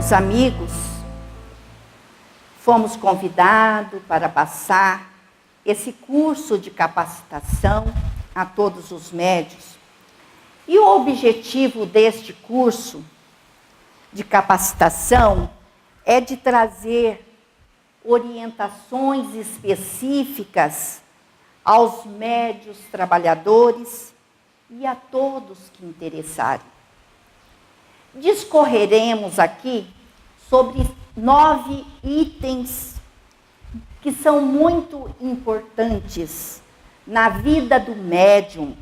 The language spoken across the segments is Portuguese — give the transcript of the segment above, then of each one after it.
Meus amigos, fomos convidados para passar esse curso de capacitação a todos os médios. E o objetivo deste curso de capacitação é de trazer orientações específicas aos médios trabalhadores e a todos que interessarem. Discorreremos aqui sobre 9 itens que são muito importantes na vida do médium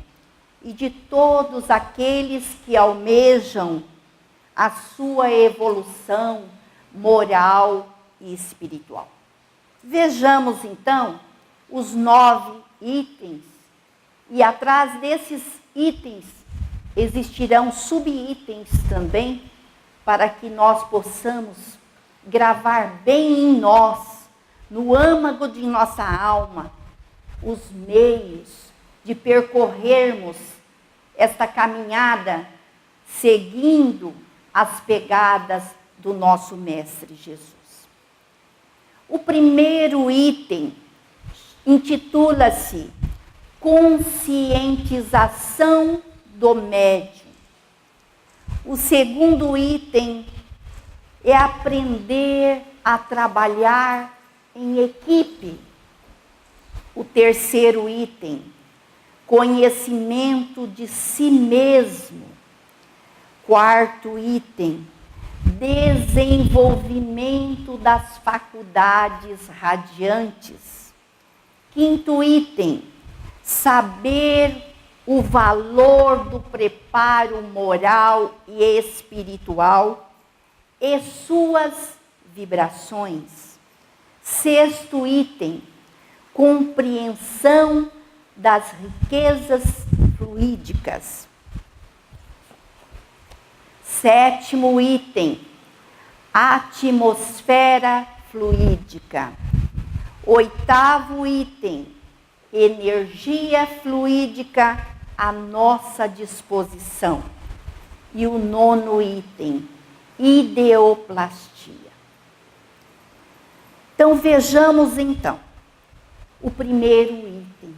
e de todos aqueles que almejam a sua evolução moral e espiritual. Vejamos então os 9 itens, e atrás desses itens existirão subitens também, para que nós possamos gravar bem em nós, no âmago de nossa alma, os meios de percorrermos esta caminhada seguindo as pegadas do nosso Mestre Jesus. O primeiro item intitula-se Conscientização do médium. O segundo item é aprender a trabalhar em equipe. O terceiro item, conhecimento de si mesmo. Quarto item, desenvolvimento das faculdades radiantes. Quinto item, saber o valor do preparo moral e espiritual e suas vibrações. Sexto item, compreensão das riquezas fluídicas. Sétimo item, atmosfera fluídica. Oitavo item, energia fluídica à nossa disposição. E o nono item, ideoplastia. Então vejamos então o primeiro item,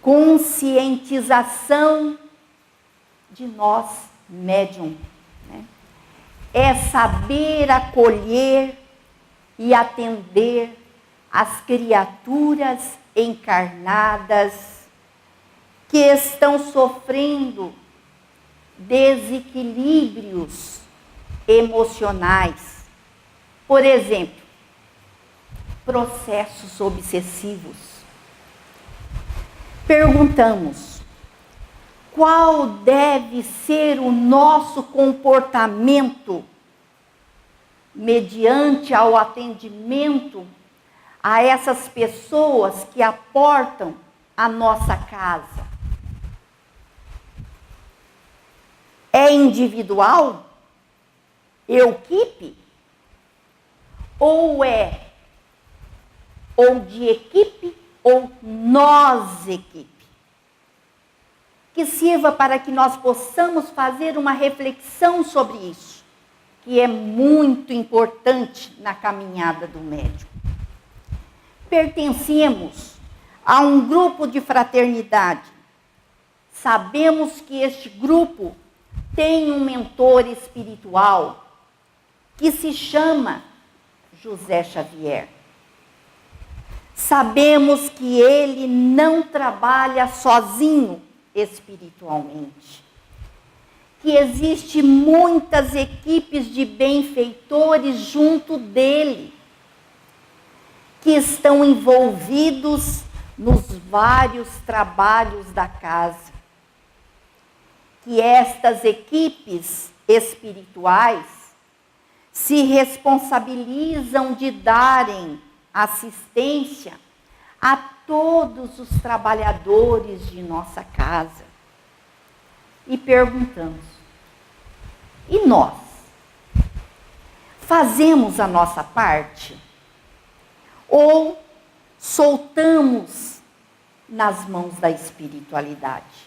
conscientização de nós médium. É saber acolher e atender as criaturas encarnadas que estão sofrendo desequilíbrios emocionais. Por exemplo, processos obsessivos. Perguntamos: qual deve ser o nosso comportamento mediante ao atendimento a essas pessoas que aportam a nossa casa? É individual? Equipe? Ou de equipe ou nós equipe? Que sirva para que nós possamos fazer uma reflexão sobre isso, que é muito importante na caminhada do médium. Pertencemos a um grupo de fraternidade. Sabemos que este grupo tem um mentor espiritual que se chama José Xavier. Sabemos que ele não trabalha sozinho espiritualmente, que existe muitas equipes de benfeitores junto dele, que estão envolvidos nos vários trabalhos da casa, que estas equipes espirituais se responsabilizam de darem assistência a todos os trabalhadores de nossa casa. E perguntamos: e nós? Fazemos a nossa parte? Ou soltamos nas mãos da espiritualidade?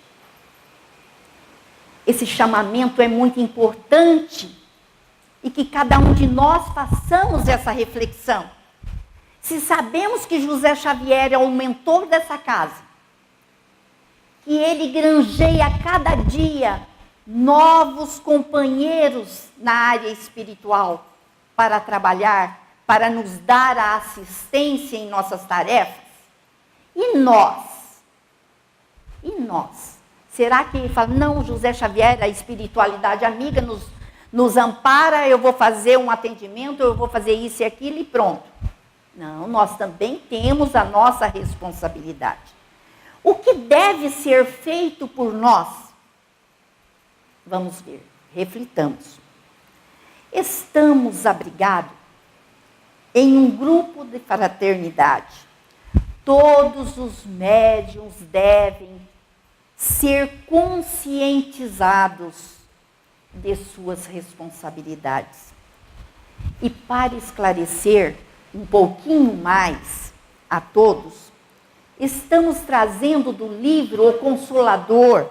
Esse chamamento é muito importante e que cada um de nós façamos essa reflexão. Se sabemos que José Xavier é o mentor dessa casa, que ele granjeia a cada dia novos companheiros na área espiritual para trabalhar, para nos dar a assistência em nossas tarefas. E nós? E nós? Será que ele fala, não, José Xavier, a espiritualidade amiga nos ampara, eu vou fazer um atendimento, eu vou fazer isso e aquilo e pronto. Não, nós também temos a nossa responsabilidade. O que deve ser feito por nós? Vamos ver, reflitamos. Estamos abrigados em um grupo de fraternidade. Todos os médiuns devem ser conscientizados de suas responsabilidades. E para esclarecer um pouquinho mais a todos, estamos trazendo do livro O Consolador,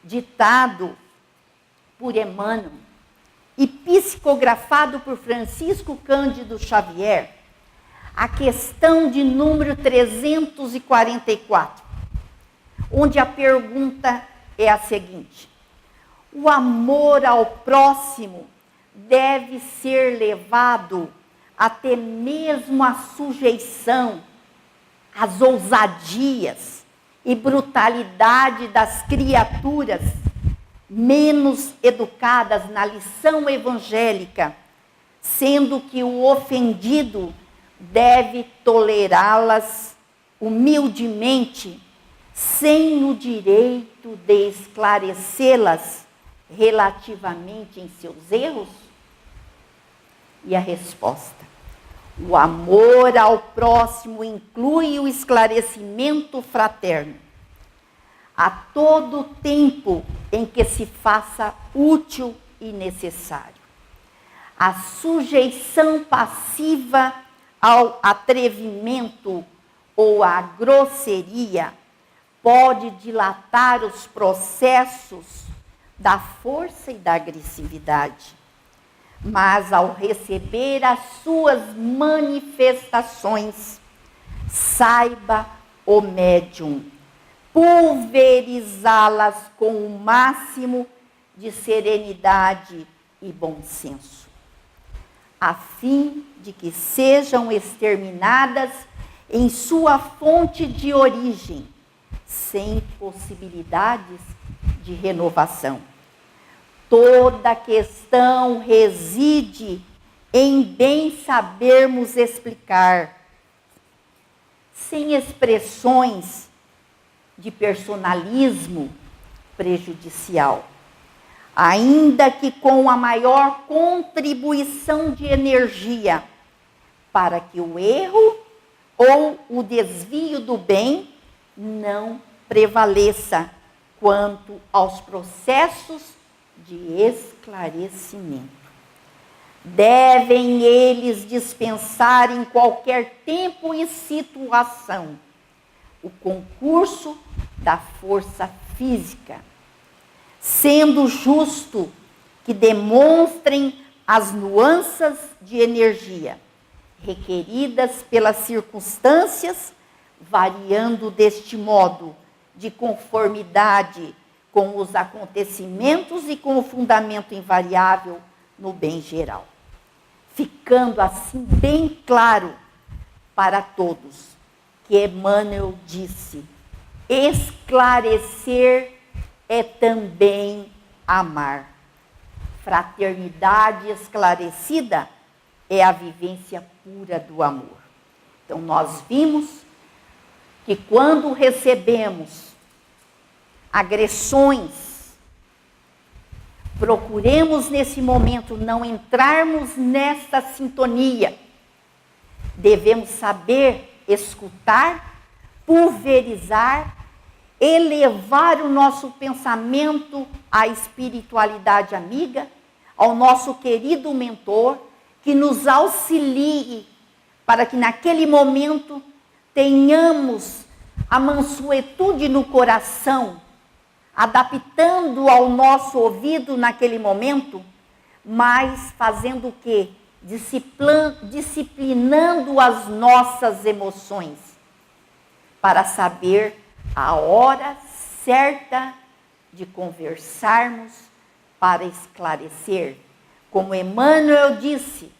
ditado por Emmanuel e psicografado por Francisco Cândido Xavier, a questão de número 344, onde a pergunta é a seguinte: o amor ao próximo deve ser levado até mesmo à sujeição, às ousadias e brutalidade das criaturas menos educadas na lição evangélica, sendo que o ofendido deve tolerá-las humildemente, sem o direito de esclarecê-las relativamente em seus erros? E a resposta: o amor ao próximo inclui o esclarecimento fraterno, a todo tempo em que se faça útil e necessário. A sujeição passiva ao atrevimento ou à grosseria pode dilatar os processos da força e da agressividade. Mas ao receber as suas manifestações, saiba o médium pulverizá-las com o máximo de serenidade e bom senso, a fim de que sejam exterminadas em sua fonte de origem, sem possibilidades de renovação. Toda questão reside em bem sabermos explicar, sem expressões de personalismo prejudicial, ainda que com a maior contribuição de energia, para que o erro ou o desvio do bem não prevaleça quanto aos processos de esclarecimento. Devem eles dispensar em qualquer tempo e situação o concurso da força física, sendo justo que demonstrem as nuances de energia requeridas pelas circunstâncias, variando deste modo de conformidade com os acontecimentos e com o fundamento invariável no bem geral. Ficando assim bem claro para todos que Emmanuel disse: esclarecer é também amar. Fraternidade esclarecida é a vivência pura do amor. Então nós vimos que quando recebemos agressões, procuremos nesse momento não entrarmos nessa sintonia. Devemos saber escutar, pulverizar, elevar o nosso pensamento à espiritualidade amiga, ao nosso querido mentor, que nos auxilie para que naquele momento tenhamos a mansuetude no coração, adaptando ao nosso ouvido naquele momento, mas fazendo o quê? Disciplinando as nossas emoções, para saber a hora certa de conversarmos, para esclarecer. Como Emmanuel disse,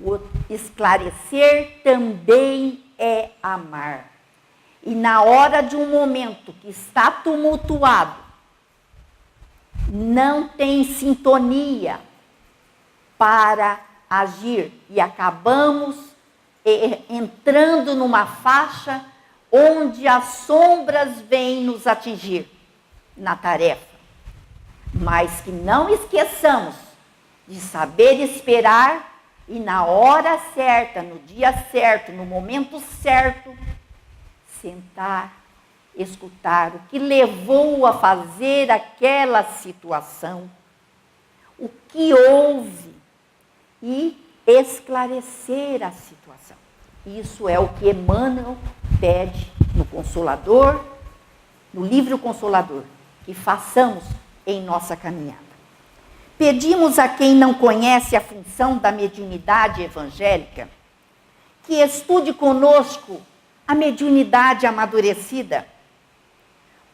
o esclarecer também é amar. E na hora de um momento que está tumultuado, não tem sintonia para agir e acabamos entrando numa faixa onde as sombras vêm nos atingir na tarefa. Mas que não esqueçamos de saber esperar e na hora certa, no dia certo, no momento certo, sentar, escutar o que levou a fazer aquela situação, o que houve e esclarecer a situação. Isso é o que Emmanuel pede no Consolador, no livro Consolador, que façamos em nossa caminhada. Pedimos a quem não conhece a função da mediunidade evangélica que estude conosco a mediunidade amadurecida,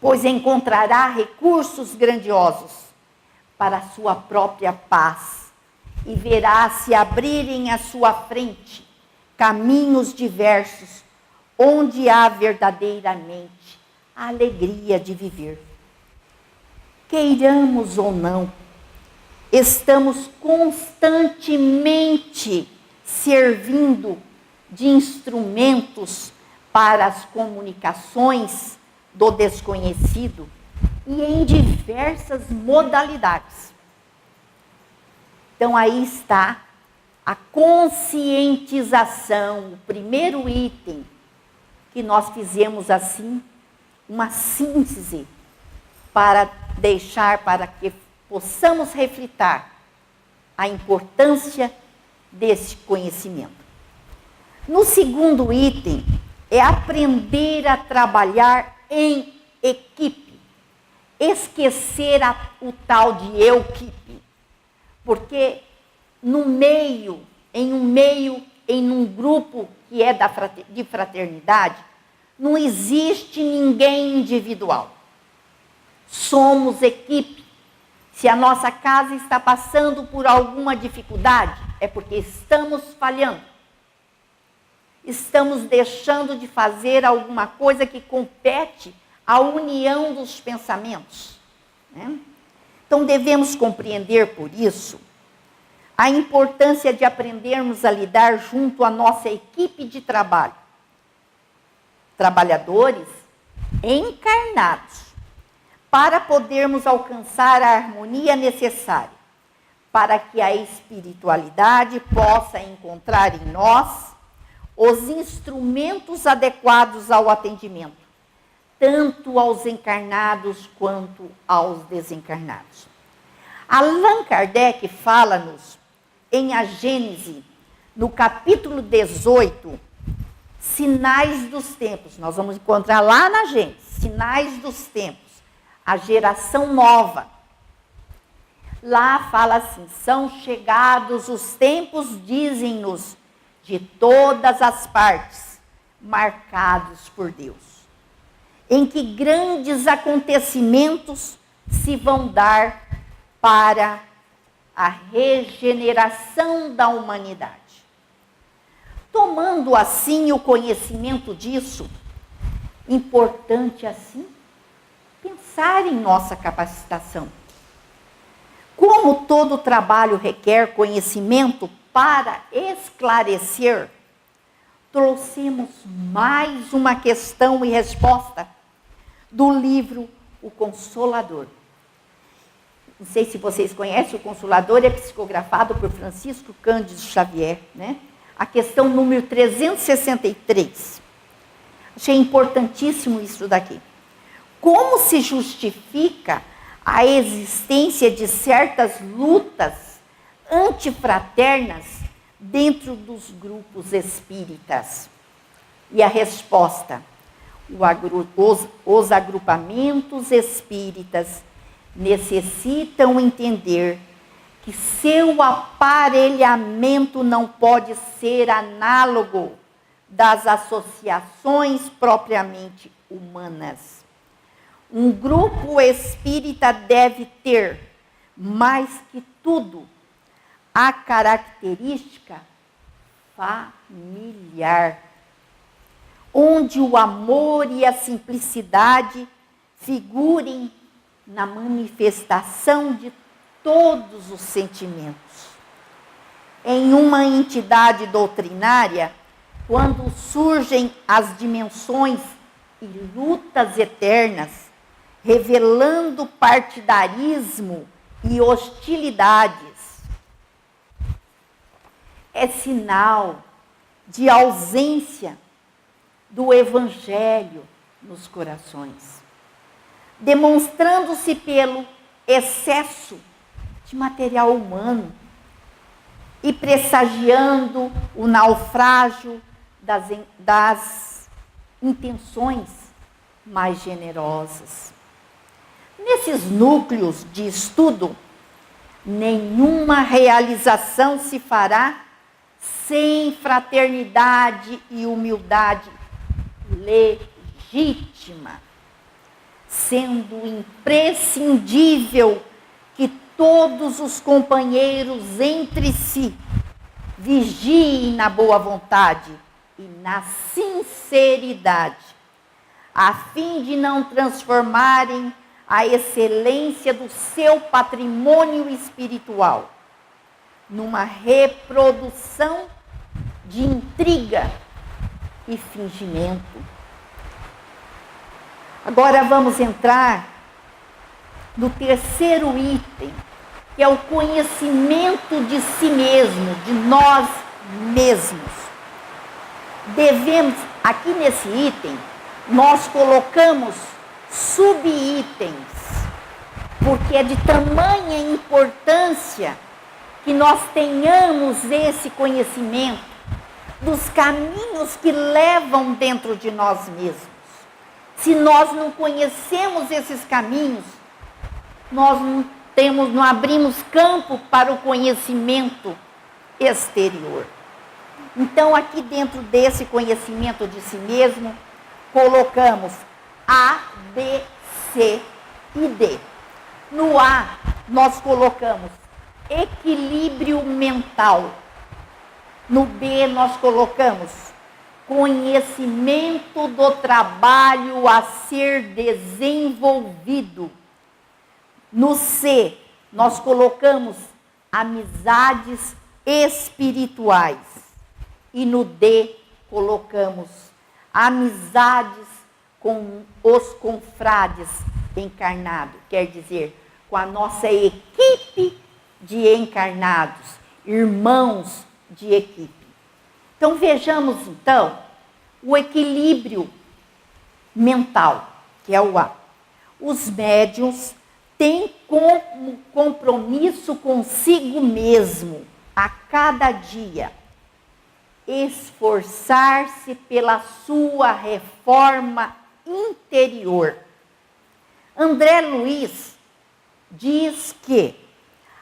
pois encontrará recursos grandiosos para a sua própria paz e verá se abrirem à sua frente caminhos diversos onde há verdadeiramente a alegria de viver. Queiramos ou não, estamos constantemente servindo de instrumentos para as comunicações do desconhecido e em diversas modalidades. Então aí está a conscientização, o primeiro item que nós fizemos assim, uma síntese para deixar, para que possamos refletir a importância desse conhecimento. No segundo item, é aprender a trabalhar em equipe, esquecer o tal de eu-quipe, porque em um grupo que é de fraternidade, não existe ninguém individual. Somos equipe. Se a nossa casa está passando por alguma dificuldade, é porque estamos falhando. Estamos deixando de fazer alguma coisa que compete à união dos pensamentos, né? Então devemos compreender por isso a importância de aprendermos a lidar junto à nossa equipe de trabalho. Trabalhadores encarnados, para podermos alcançar a harmonia necessária, para que a espiritualidade possa encontrar em nós os instrumentos adequados ao atendimento, tanto aos encarnados quanto aos desencarnados. Allan Kardec fala-nos em A Gênese, no capítulo 18, Sinais dos Tempos. Nós vamos encontrar lá na Gênese, Sinais dos Tempos, a geração nova. Lá fala assim: são chegados os tempos, dizem-nos, de todas as partes, marcados por Deus, em que grandes acontecimentos se vão dar para a regeneração da humanidade. Tomando assim o conhecimento disso, importante assim, pensar em nossa capacitação. Como todo trabalho requer conhecimento para esclarecer, trouxemos mais uma questão e resposta do livro O Consolador. Não sei se vocês conhecem, o Consolador é psicografado por Francisco Cândido Xavier, né? A questão número 363. Achei importantíssimo isso daqui. Como se justifica a existência de certas lutas antifraternas dentro dos grupos espíritas? E a resposta: os agrupamentos espíritas necessitam entender que seu aparelhamento não pode ser análogo das associações propriamente humanas. Um grupo espírita deve ter, mais que tudo, a característica familiar, onde o amor e a simplicidade figurem na manifestação de todos os sentimentos. Em uma entidade doutrinária, quando surgem as dimensões e lutas eternas, revelando partidarismo e hostilidades, é sinal de ausência do Evangelho nos corações, demonstrando-se pelo excesso de material humano e pressagiando o naufrágio das intenções mais generosas. Nesses núcleos de estudo, nenhuma realização se fará sem fraternidade e humildade legítima, sendo imprescindível que todos os companheiros entre si vigiem na boa vontade e na sinceridade, a fim de não transformarem a excelência do seu patrimônio espiritual numa reprodução de intriga e fingimento. Agora vamos entrar no terceiro item, que é o conhecimento de si mesmo, de nós mesmos. Devemos, aqui nesse item, nós colocamos subitens, porque é de tamanha importância que nós tenhamos esse conhecimento dos caminhos que levam dentro de nós mesmos. Se nós não conhecemos esses caminhos, nós não abrimos campo para o conhecimento exterior. Então, aqui dentro desse conhecimento de si mesmo, colocamos A, B, C e D. No A, nós colocamos equilíbrio mental. No B, nós colocamos conhecimento do trabalho a ser desenvolvido. No C, nós colocamos amizades espirituais. E no D, colocamos amizades com os confrades encarnados, quer dizer, com a nossa equipe de encarnados, irmãos de equipe. Então vejamos então o equilíbrio mental, que é o A. Os médiuns têm como compromisso consigo mesmo, a cada dia, esforçar-se pela sua reforma interior. André Luiz diz que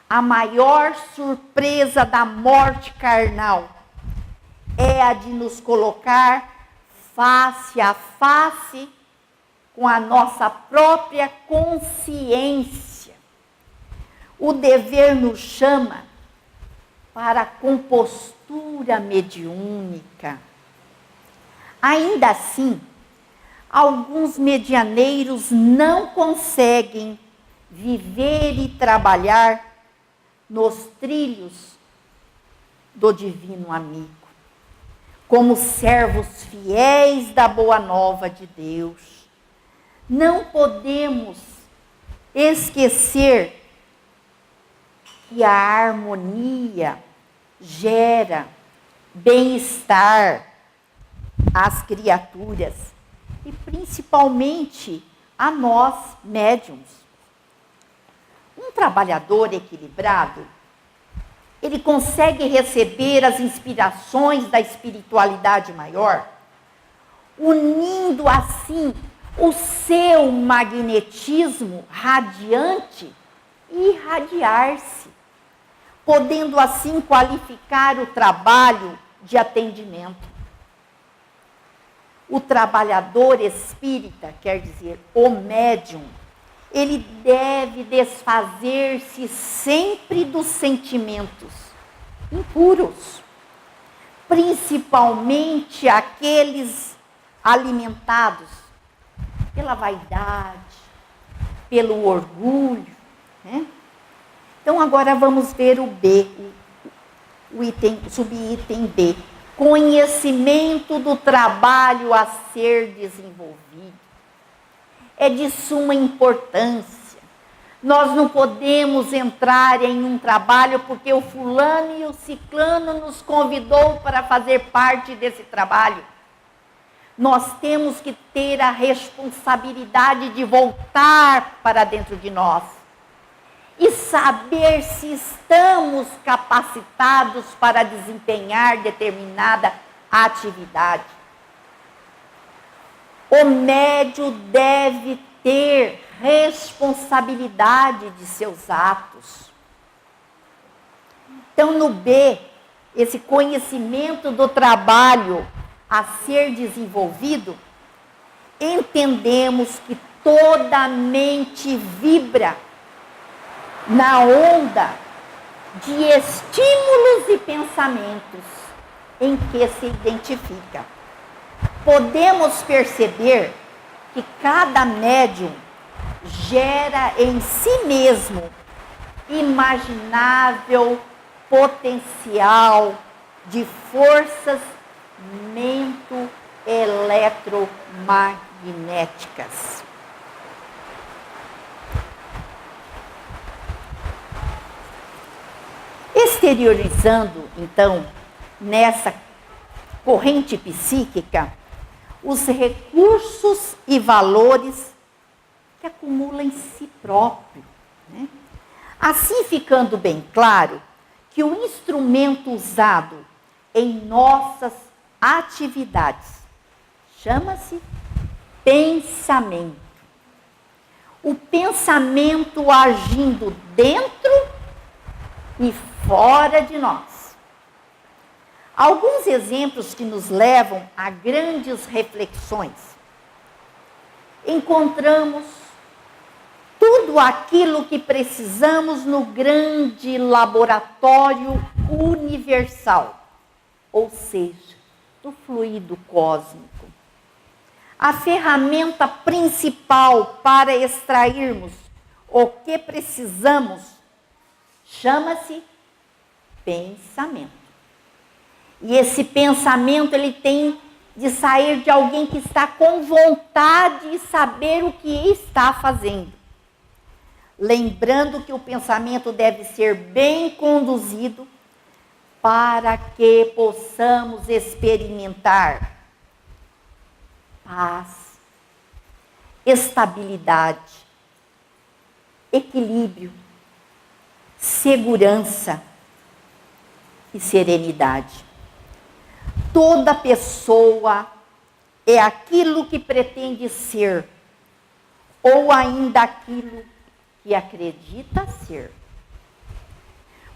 a maior surpresa da morte carnal é a de nos colocar face a face com a nossa própria consciência. O dever nos chama para a compostura mediúnica. Ainda assim, alguns medianeiros não conseguem viver e trabalhar nos trilhos do divino amigo, como servos fiéis da boa nova de Deus. Não podemos esquecer que a harmonia gera bem-estar às criaturas e principalmente a nós médiuns. Um trabalhador equilibrado, ele consegue receber as inspirações da espiritualidade maior, unindo assim o seu magnetismo radiante e irradiar-se, podendo assim qualificar o trabalho de atendimento. O trabalhador espírita, quer dizer, o médium, ele deve desfazer-se sempre dos sentimentos impuros, principalmente aqueles alimentados pela vaidade, pelo orgulho, né? Então agora vamos ver o B, o subitem B. Conhecimento do trabalho a ser desenvolvido. É de suma importância. Nós não podemos entrar em um trabalho porque o fulano e o ciclano nos convidou para fazer parte desse trabalho. Nós temos que ter a responsabilidade de voltar para dentro de nós e saber se estamos capacitados para desempenhar determinada atividade. O médium deve ter responsabilidade de seus atos. Então, no B, esse conhecimento do trabalho a ser desenvolvido, entendemos que toda mente vibra na onda de estímulos e pensamentos em que se identifica. Podemos perceber que cada médium gera em si mesmo imaginável potencial de forças mento-eletromagnéticas. Exteriorizando, então, nessa corrente psíquica, os recursos e valores que acumula em si próprio, né? Assim ficando bem claro que o instrumento usado em nossas atividades chama-se pensamento. O pensamento agindo dentro e fora de nós. Alguns exemplos que nos levam a grandes reflexões. Encontramos tudo aquilo que precisamos no grande laboratório universal, ou seja, do fluido cósmico. A ferramenta principal para extrairmos o que precisamos chama-se pensamento. E esse pensamento, ele tem de sair de alguém que está com vontade de saber o que está fazendo. Lembrando que o pensamento deve ser bem conduzido para que possamos experimentar paz, estabilidade, equilíbrio, segurança e serenidade. Toda pessoa é aquilo que pretende ser, ou ainda aquilo que acredita ser.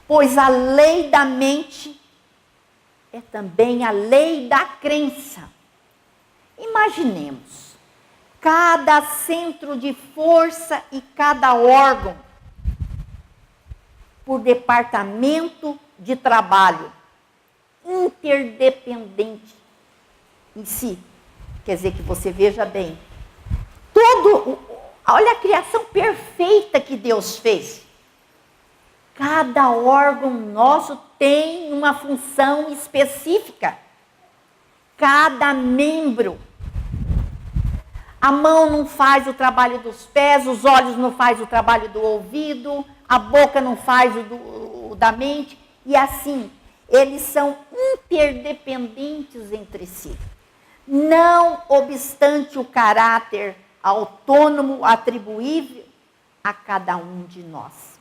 Pois a lei da mente é também a lei da crença. Imaginemos, cada centro de força e cada órgão, por departamento de trabalho, interdependente em si. Quer dizer que você veja bem, olha a criação perfeita que Deus fez. Cada órgão nosso tem uma função específica. Cada membro. A mão não faz o trabalho dos pés, os olhos não fazem o trabalho do ouvido, a boca não faz o da mente, e assim, eles são interdependentes entre si. Não obstante o caráter autônomo atribuível a cada um de nós.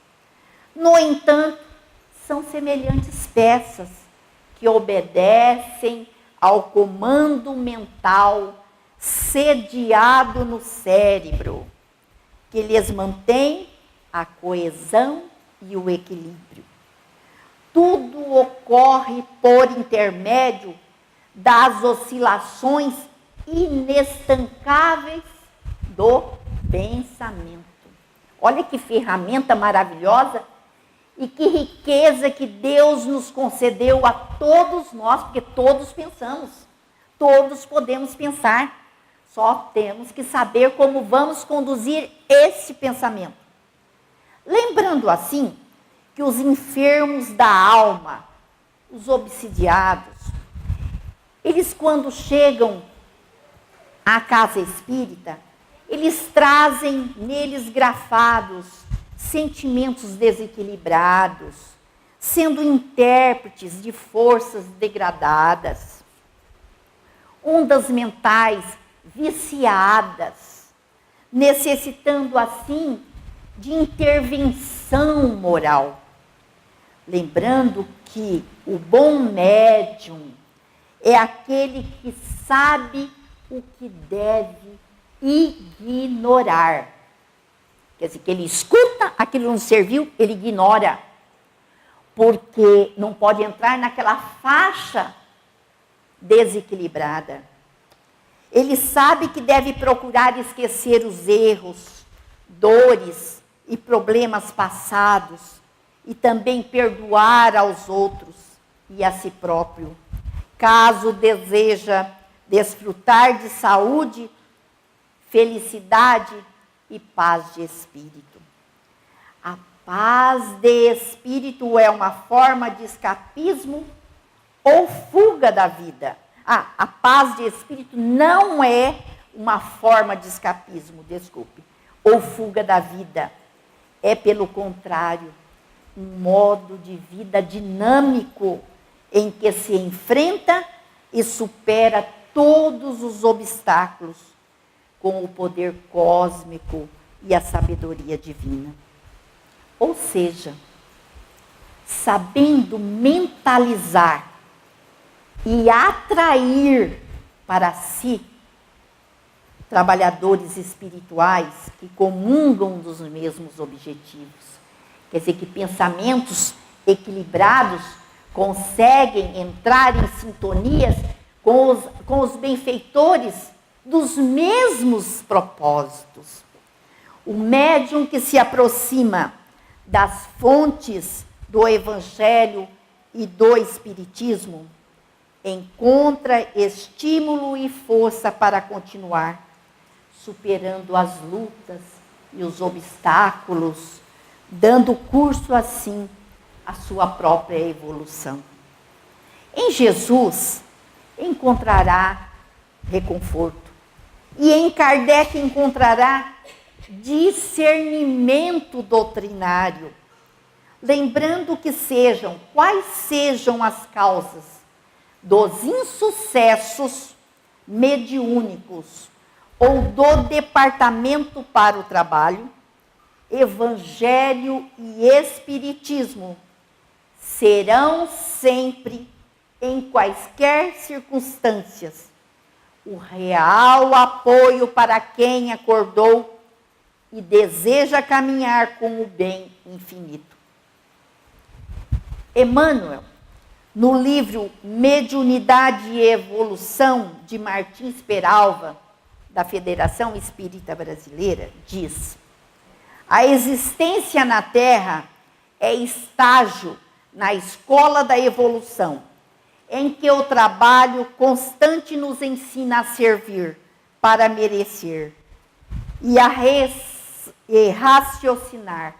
No entanto, são semelhantes peças que obedecem ao comando mental sediado no cérebro, que lhes mantém a coesão e o equilíbrio. tudo ocorre por intermédio das oscilações inestancáveis do pensamento. Olha que ferramenta maravilhosa e que riqueza que Deus nos concedeu a todos nós, porque todos pensamos, todos podemos pensar, só temos que saber como vamos conduzir esse pensamento. Lembrando assim que os enfermos da alma, os obsidiados, eles quando chegam à casa espírita, eles trazem neles grafados sentimentos desequilibrados, sendo intérpretes de forças degradadas, ondas mentais viciadas, necessitando assim de intervenção moral. Lembrando que o bom médium é aquele que sabe o que deve ignorar. Quer dizer, que ele escuta, aquilo não serviu, ele ignora. Porque não pode entrar naquela faixa desequilibrada. Ele sabe que deve procurar esquecer os erros, dores e problemas passados e também perdoar aos outros e a si próprio. Caso deseja desfrutar de saúde, felicidade e paz de espírito. A paz de espírito é uma forma de escapismo ou fuga da vida. A paz de espírito não é uma forma de escapismo, desculpe, ou fuga da vida. É, pelo contrário, um modo de vida dinâmico em que se enfrenta e supera todos os obstáculos com o poder cósmico e a sabedoria divina. Ou seja, sabendo mentalizar e atrair para si trabalhadores espirituais que comungam dos mesmos objetivos. Quer dizer, que pensamentos equilibrados conseguem entrar em sintonias com os benfeitores dos mesmos propósitos. O médium que se aproxima das fontes do Evangelho e do Espiritismo encontra estímulo e força para continuar, superando as lutas e os obstáculos, dando curso assim à sua própria evolução. Em Jesus encontrará reconforto e em Kardec encontrará discernimento doutrinário, lembrando que quais sejam as causas dos insucessos mediúnicos ou do departamento para o trabalho, Evangelho e Espiritismo serão sempre, em quaisquer circunstâncias, o real apoio para quem acordou e deseja caminhar com o bem infinito. Emmanuel, no livro Mediunidade e Evolução, de Martins Peralva, da Federação Espírita Brasileira, diz: a existência na Terra é estágio na escola da evolução, em que o trabalho constante nos ensina a servir para merecer e a raciocinar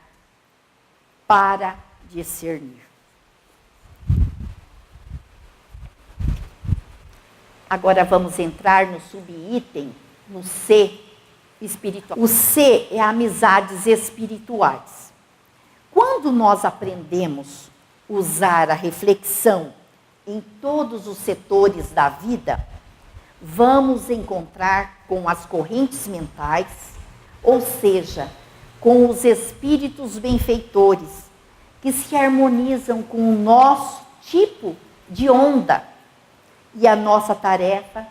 para discernir. Agora vamos entrar no subitem, no C espiritual. O C é amizades espirituais. Quando nós aprendemos a usar a reflexão em todos os setores da vida, vamos encontrar com as correntes mentais, ou seja, com os espíritos benfeitores, que se harmonizam com o nosso tipo de onda. E a nossa tarefa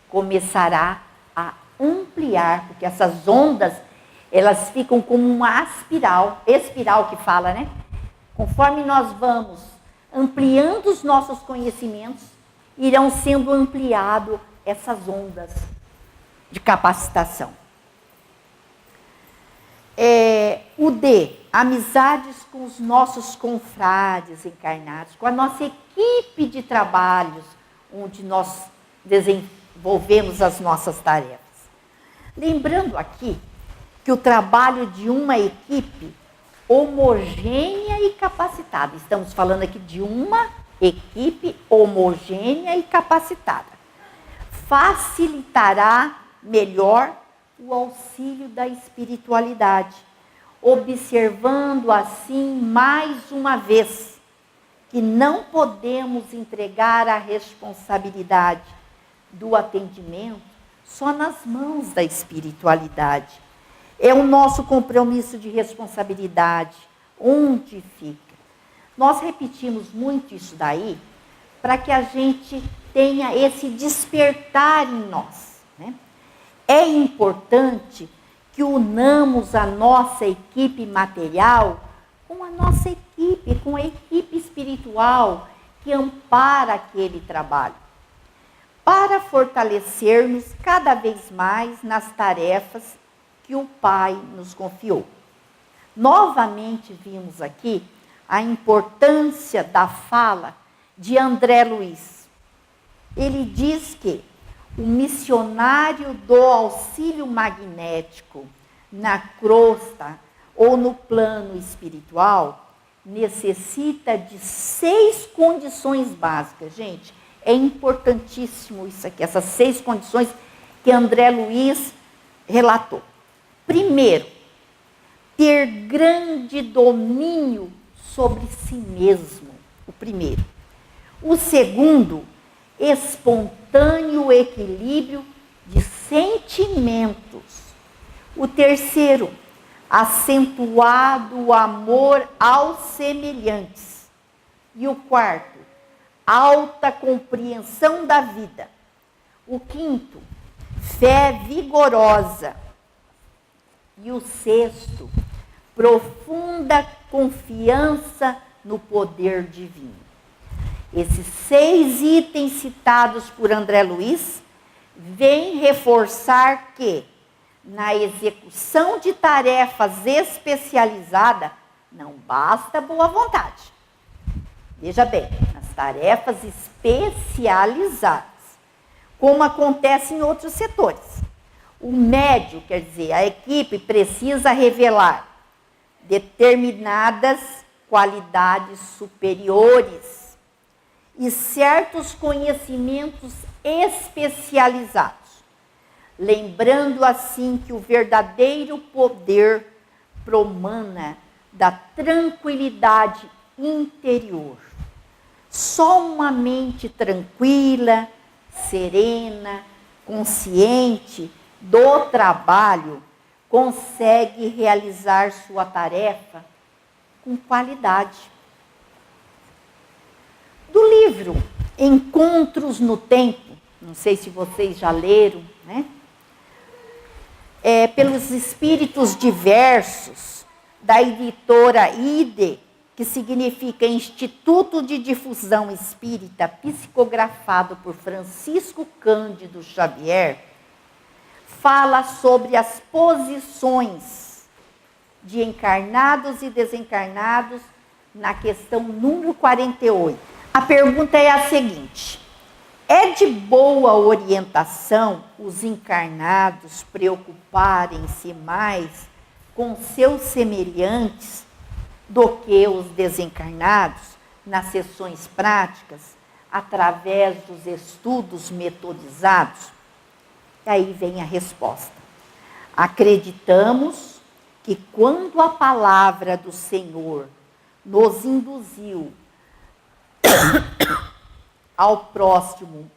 começará a ampliar, porque essas ondas, elas ficam como uma espiral que fala, né? Conforme nós vamos ampliando os nossos conhecimentos, irão sendo ampliadas essas ondas de capacitação. O D, amizades com os nossos confrades encarnados, com a nossa equipe de trabalhos, onde nós desenvolvemos as nossas tarefas. Lembrando aqui que o trabalho de uma equipe homogênea e capacitada, estamos falando aqui de uma equipe homogênea e capacitada, facilitará melhor o auxílio da espiritualidade, observando assim mais uma vez que não podemos entregar a responsabilidade do atendimento só nas mãos da espiritualidade. É o nosso compromisso de responsabilidade. Onde fica? Nós repetimos muito isso daí para que a gente tenha esse despertar em nós, né? É importante que unamos a nossa equipe material com a nossa equipe, com a equipe espiritual que ampara aquele trabalho, para fortalecermos cada vez mais nas tarefas que o Pai nos confiou. Novamente vimos aqui a importância da fala de André Luiz. Ele diz que o missionário do auxílio magnético na crosta ou no plano espiritual necessita de 6 condições básicas. Gente, é importantíssimo isso aqui, essas 6 condições que André Luiz relatou. Primeiro, ter grande domínio sobre si mesmo, o primeiro. O segundo, espontâneo equilíbrio de sentimentos. O terceiro, acentuado amor aos semelhantes. E o quarto, alta compreensão da vida. O quinto, fé vigorosa. E o sexto, profunda confiança no poder divino. Esses 6 itens citados por André Luiz vêm reforçar que, na execução de tarefas especializadas, não basta boa vontade. Veja bem, nas tarefas especializadas, como acontece em outros setores. O médio, quer dizer, a equipe precisa revelar determinadas qualidades superiores e certos conhecimentos especializados, lembrando assim que o verdadeiro poder promana da tranquilidade interior. Só uma mente tranquila, serena, consciente do trabalho consegue realizar sua tarefa com qualidade. Do livro Encontros no Tempo, não sei se vocês já leram, né? Pelos espíritos diversos, da editora IDE, que significa Instituto de Difusão Espírita, psicografado por Francisco Cândido Xavier, fala sobre as posições de encarnados e desencarnados na questão número 48. A pergunta é a seguinte: é de boa orientação os encarnados preocuparem-se mais com seus semelhantes do que os desencarnados nas sessões práticas, através dos estudos metodizados? E aí vem a resposta. Acreditamos que quando a palavra do Senhor nos induziu ao próximo,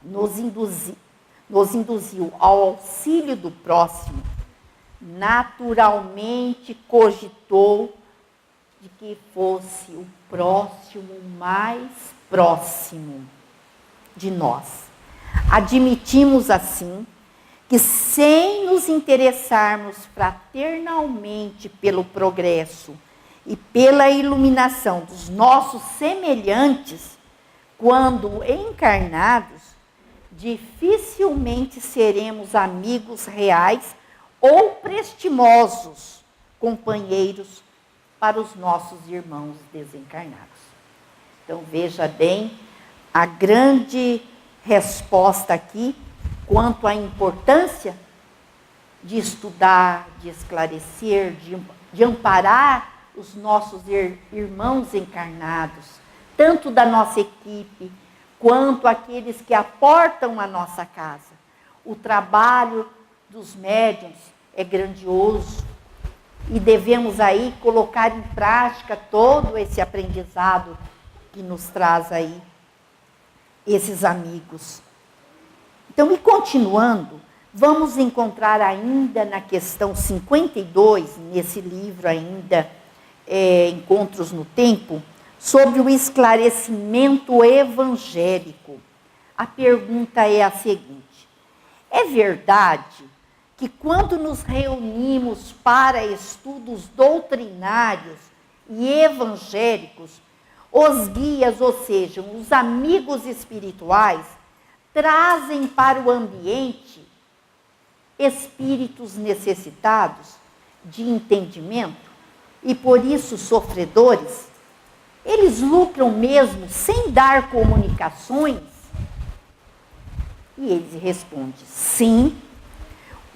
nos induziu ao auxílio do próximo, naturalmente cogitou de que fosse o próximo mais próximo de nós. Admitimos assim que, sem nos interessarmos fraternalmente pelo progresso e pela iluminação dos nossos semelhantes, quando encarnados, dificilmente seremos amigos reais ou prestimosos companheiros para os nossos irmãos desencarnados. Então, veja bem a grande resposta aqui quanto à importância de estudar, de esclarecer, de amparar os nossos irmãos encarnados, tanto da nossa equipe, quanto aqueles que aportam a nossa casa. O trabalho dos médiuns é grandioso e devemos aí colocar em prática todo esse aprendizado que nos traz aí esses amigos. Então, e continuando, vamos encontrar ainda na questão 52, nesse livro ainda, Encontros no Tempo, sobre o esclarecimento evangélico. A pergunta é a seguinte: é verdade que quando nos reunimos para estudos doutrinários e evangélicos, os guias, ou seja, os amigos espirituais, trazem para o ambiente espíritos necessitados de entendimento e, por isso, sofredores? Eles lucram mesmo sem dar comunicações? E ele responde: sim,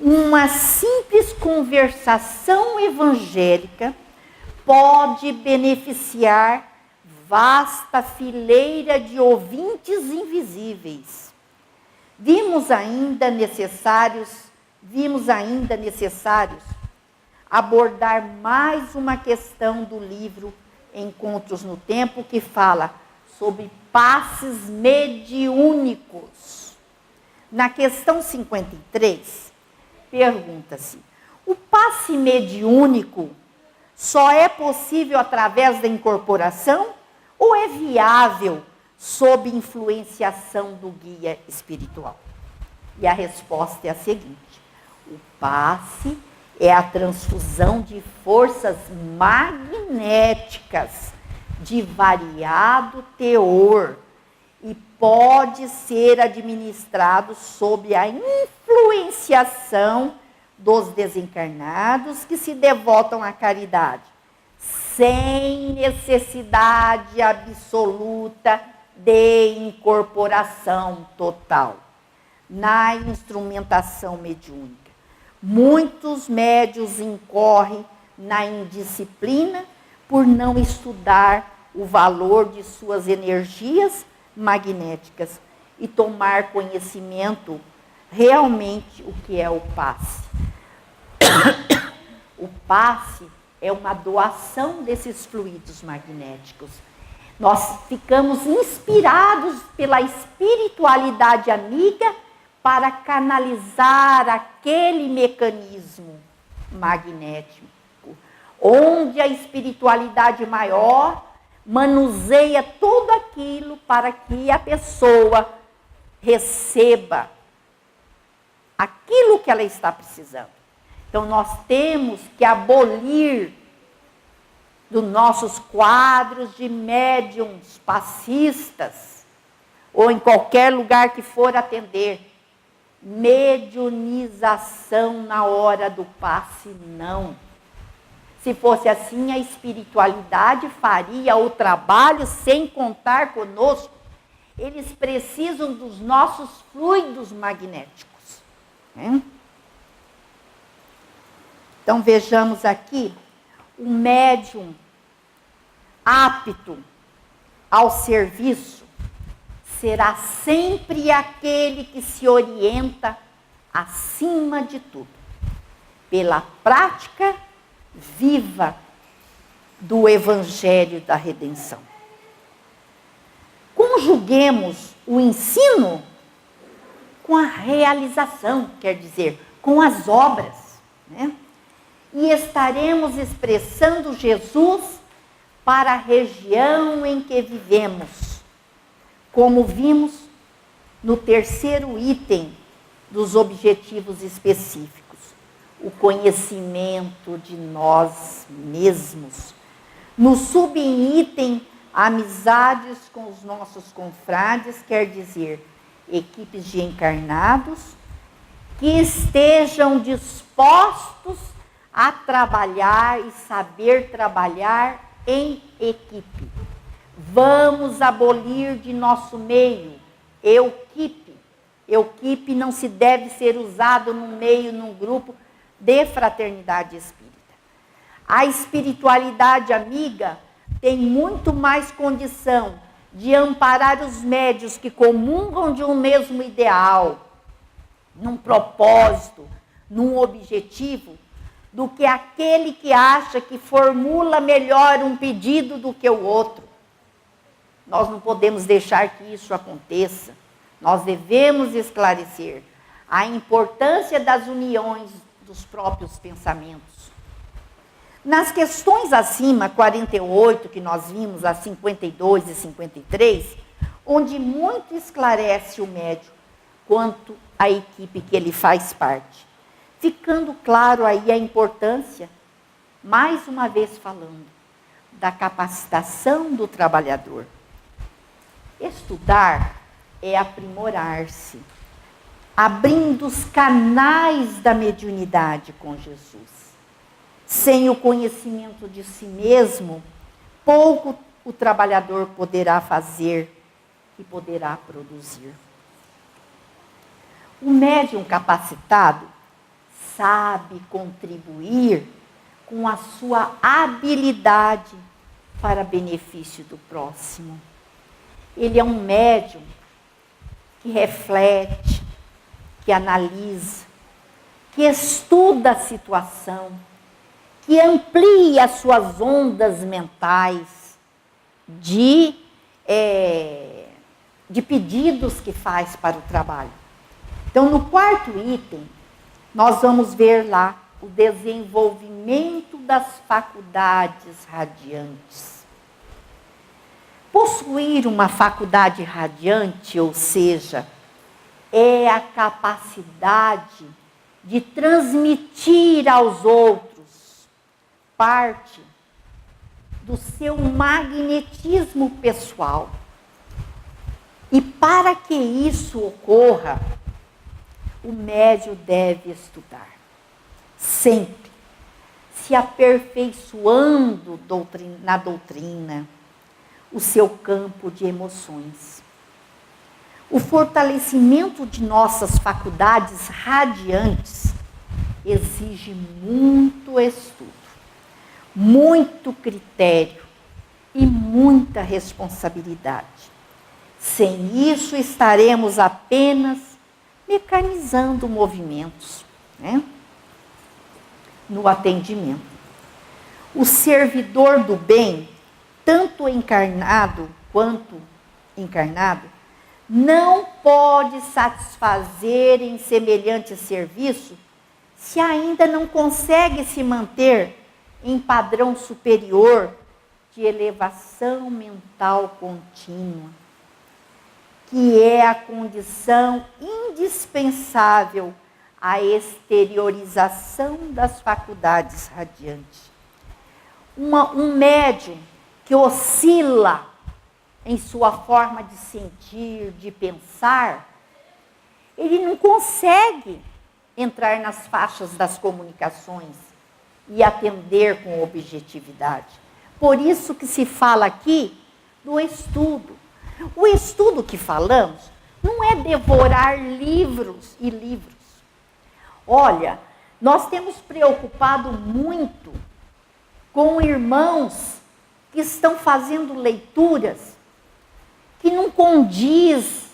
uma simples conversação evangélica pode beneficiar vasta fileira de ouvintes invisíveis. Vimos ainda necessários abordar mais uma questão do livro Encontros no Tempo, que fala sobre passes mediúnicos. Na questão 53, pergunta-se: o passe mediúnico só é possível através da incorporação ou é viável sob influenciação do guia espiritual? E a resposta é a seguinte: o passe é a transfusão de forças magnéticas de variado teor e pode ser administrado sob a influenciação dos desencarnados que se devotam à caridade, sem necessidade absoluta de incorporação total. Na instrumentação mediúnica, muitos médiuns incorrem na indisciplina por não estudar o valor de suas energias magnéticas e tomar conhecimento realmente o que é o passe. O passe é uma doação desses fluidos magnéticos. Nós ficamos inspirados pela espiritualidade amiga para canalizar aquele mecanismo magnético, onde a espiritualidade maior manuseia tudo aquilo para que a pessoa receba aquilo que ela está precisando. Então, nós temos que abolir dos nossos quadros de médiums passistas, ou em qualquer lugar que for atender, mediunização na hora do passe, não. Se fosse assim, a espiritualidade faria o trabalho sem contar conosco. Eles precisam dos nossos fluidos magnéticos, né? Então, vejamos aqui, o médium apto ao serviço será sempre aquele que se orienta, acima de tudo, pela prática viva do Evangelho da Redenção. Conjuguemos o ensino com a realização, quer dizer, com as obras, né? E estaremos expressando Jesus para a região em que vivemos, como vimos no terceiro item dos objetivos específicos, o conhecimento de nós mesmos, No subitem amizades com os nossos confrades, quer dizer, equipes de encarnados que estejam dispostos a trabalhar e saber trabalhar em equipe. Vamos abolir de nosso meio euquipe. Euquipe não se deve ser usado no meio, num grupo de fraternidade espírita. A espiritualidade amiga tem muito mais condição de amparar os médios que comungam de um mesmo ideal, num propósito, num objetivo, do que aquele que acha que formula melhor um pedido do que o outro. Nós não podemos deixar que isso aconteça. Nós devemos esclarecer a importância das uniões dos próprios pensamentos. Nas questões acima, 48, que nós vimos, as 52 e 53, onde muito esclarece o médium quanto à equipe que ele faz parte. Ficando claro aí a importância, mais uma vez falando, da capacitação do trabalhador. Estudar é aprimorar-se, abrindo os canais da mediunidade com Jesus. Sem o conhecimento de si mesmo, pouco o trabalhador poderá fazer e poderá produzir. O médium capacitado sabe contribuir com a sua habilidade para benefício do próximo. Ele é um médium que reflete, que analisa, que estuda a situação, que amplia as suas ondas mentais de pedidos que faz para o trabalho. Então, no quarto item, nós vamos ver lá o desenvolvimento das faculdades radiantes. Possuir uma faculdade radiante, ou seja, é a capacidade de transmitir aos outros parte do seu magnetismo pessoal. E para que isso ocorra, o médium deve estudar, sempre, se aperfeiçoando na doutrina, o seu campo de emoções. O fortalecimento de nossas faculdades radiantes exige muito estudo, muito critério e muita responsabilidade. Sem isso, estaremos apenas mecanizando movimentos, né? No atendimento. O servidor do bem, tanto encarnado quanto encarnado, não pode satisfazer em semelhante serviço se ainda não consegue se manter em padrão superior de elevação mental contínua, que é a condição indispensável à exteriorização das faculdades radiantes. Um médium que oscila em sua forma de sentir, de pensar, ele não consegue entrar nas faixas das comunicações e atender com objetividade. Por isso que se fala aqui do estudo. O estudo que falamos não é devorar livros e livros. Olha, nós temos preocupado muito com irmãos que estão fazendo leituras que não condiz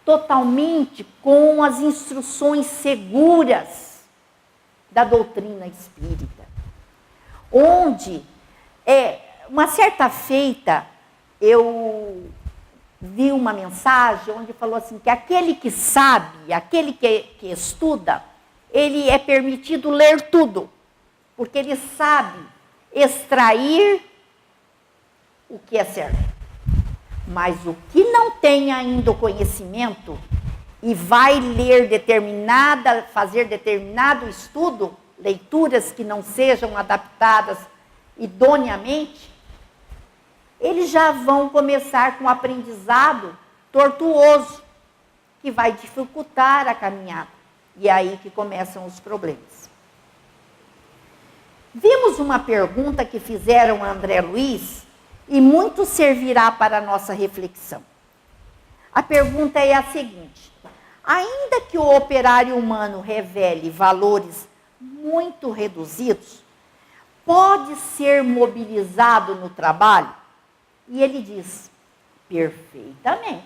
totalmente com as instruções seguras da doutrina espírita. Onde, uma certa feita, eu vi uma mensagem onde falou assim, que aquele que sabe, aquele que estuda, ele é permitido ler tudo, porque ele sabe extrair o que é certo. Mas o que não tem ainda o conhecimento e vai ler fazer determinado estudo, leituras que não sejam adaptadas idoneamente, eles já vão começar com um aprendizado tortuoso, que vai dificultar a caminhada. E é aí que começam os problemas. Vimos uma pergunta que fizeram a André Luiz e muito servirá para a nossa reflexão. A pergunta é a seguinte: ainda que o operário humano revele valores muito reduzidos, pode ser mobilizado no trabalho? E ele diz: perfeitamente.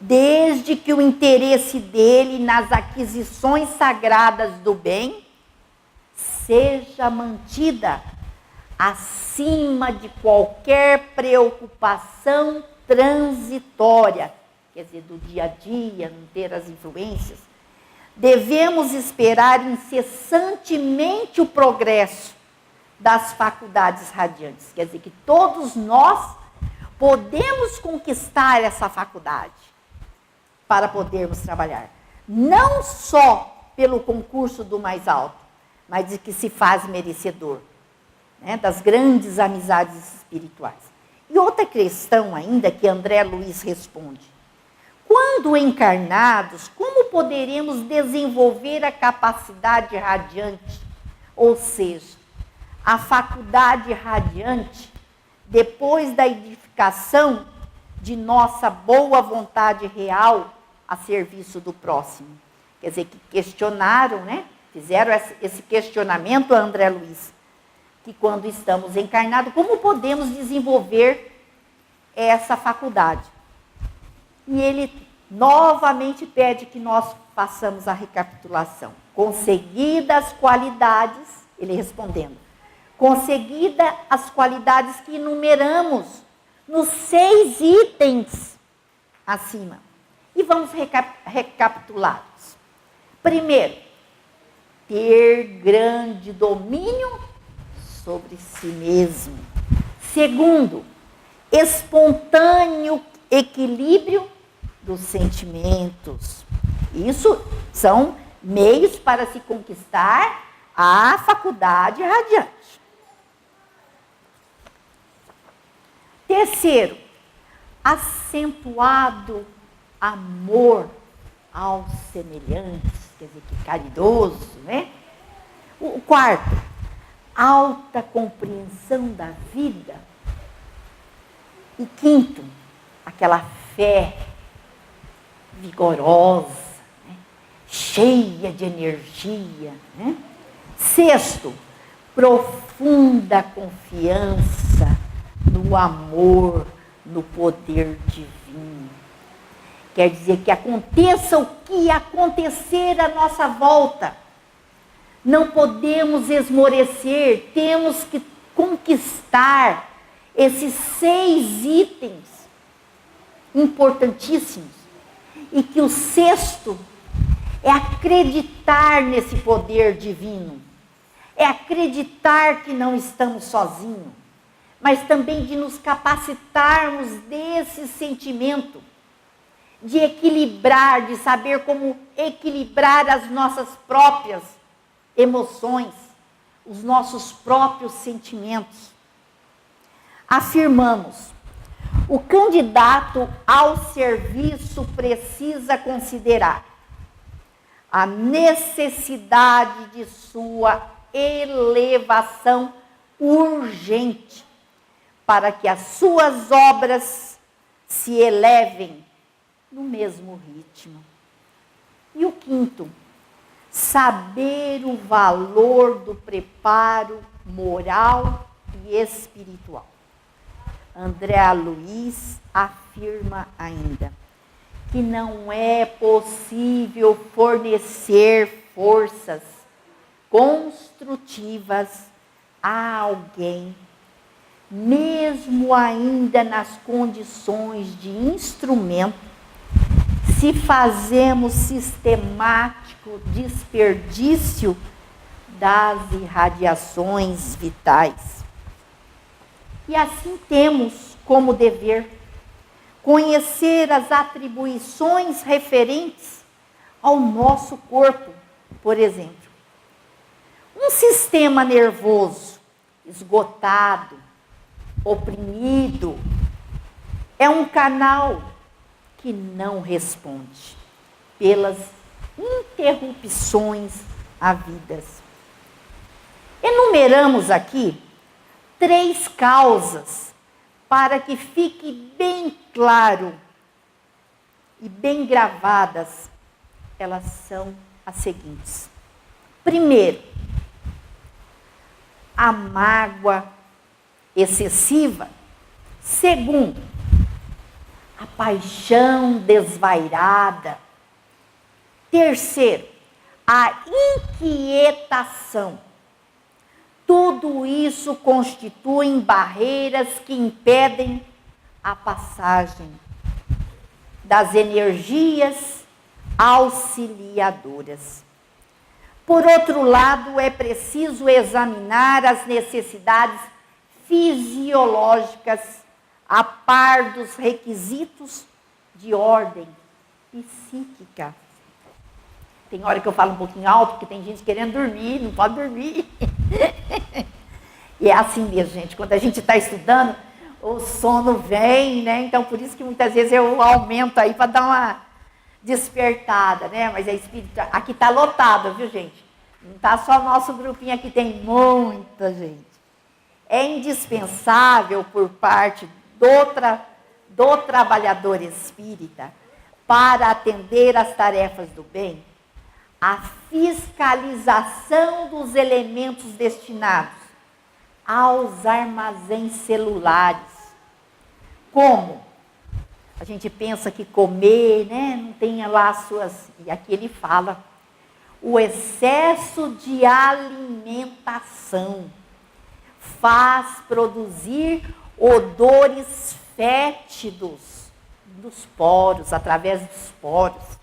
Desde que o interesse dele nas aquisições sagradas do bem seja mantida acima de qualquer preocupação transitória, quer dizer, do dia a dia, não ter as influências, devemos esperar incessantemente o progresso das faculdades radiantes. Quer dizer, que todos nós podemos conquistar essa faculdade para podermos trabalhar. Não só pelo concurso do mais alto, mas de que se faz merecedor, né, das grandes amizades espirituais. E outra questão ainda que André Luiz responde: quando encarnados, como poderemos desenvolver a capacidade radiante, ou seja, a faculdade radiante, depois da edificação de nossa boa vontade real a serviço do próximo? Quer dizer, que questionaram, né? Fizeram esse questionamento a André Luiz, que quando estamos encarnados, como podemos desenvolver essa faculdade? E ele novamente pede que nós façamos a recapitulação. Conseguidas as qualidades, ele respondendo, conseguidas as qualidades que enumeramos nos 6 itens acima. E vamos recapitulá-los. Primeiro, ter grande domínio sobre si mesmo. Segundo, espontâneo equilíbrio dos sentimentos. Isso são meios para se conquistar a faculdade radiante. Terceiro, acentuado amor aos semelhantes, quer dizer, que caridoso, né? O quarto, alta compreensão da vida. E quinto, aquela fé vigorosa, né? Cheia de energia, né? Sexto, profunda confiança no amor, no poder divino. Quer dizer que aconteça o que acontecer à nossa volta, não podemos esmorecer, temos que conquistar esses 6 itens importantíssimos. E que o sexto é acreditar nesse poder divino, é acreditar que não estamos sozinhos, mas também de nos capacitarmos desse sentimento, de equilibrar, de saber como equilibrar as nossas próprias emoções, os nossos próprios sentimentos. Afirmamos, o candidato ao serviço precisa considerar a necessidade de sua elevação urgente, para que as suas obras se elevem no mesmo ritmo. E o quinto, saber o valor do preparo moral e espiritual. André Luiz afirma ainda que não é possível fornecer forças construtivas a alguém, mesmo ainda nas condições de instrumento, se fazemos sistemático desperdício das irradiações vitais. E assim temos como dever conhecer as atribuições referentes ao nosso corpo. Por exemplo, um sistema nervoso esgotado, oprimido. É um canal que não responde pelas interrupções havidas. Enumeramos aqui 3 causas para que fique bem claro e bem gravadas. Elas são as seguintes. Primeiro, a mágoa excessiva. Segundo, a paixão desvairada. Terceiro, a inquietação. Tudo isso constituem barreiras que impedem a passagem das energias auxiliadoras. Por outro lado, é preciso examinar as necessidades fisiológicas a par dos requisitos de ordem psíquica. Tem hora que eu falo um pouquinho alto, porque tem gente querendo dormir, não pode dormir. E é assim mesmo, gente. Quando a gente está estudando, o sono vem, né? Então, por isso que muitas vezes eu aumento aí para dar uma despertada, né? Mas é espírita. Aqui está lotado, viu, gente? Não está só nosso grupinho aqui, tem muita gente. É indispensável por parte do trabalhador espírita, para atender às tarefas do bem, a fiscalização dos elementos destinados aos armazéns celulares. Como? A gente pensa que comer, né, não tem lá as suas... E aqui ele fala, o excesso de alimentação faz produzir odores fétidos dos poros, através dos poros.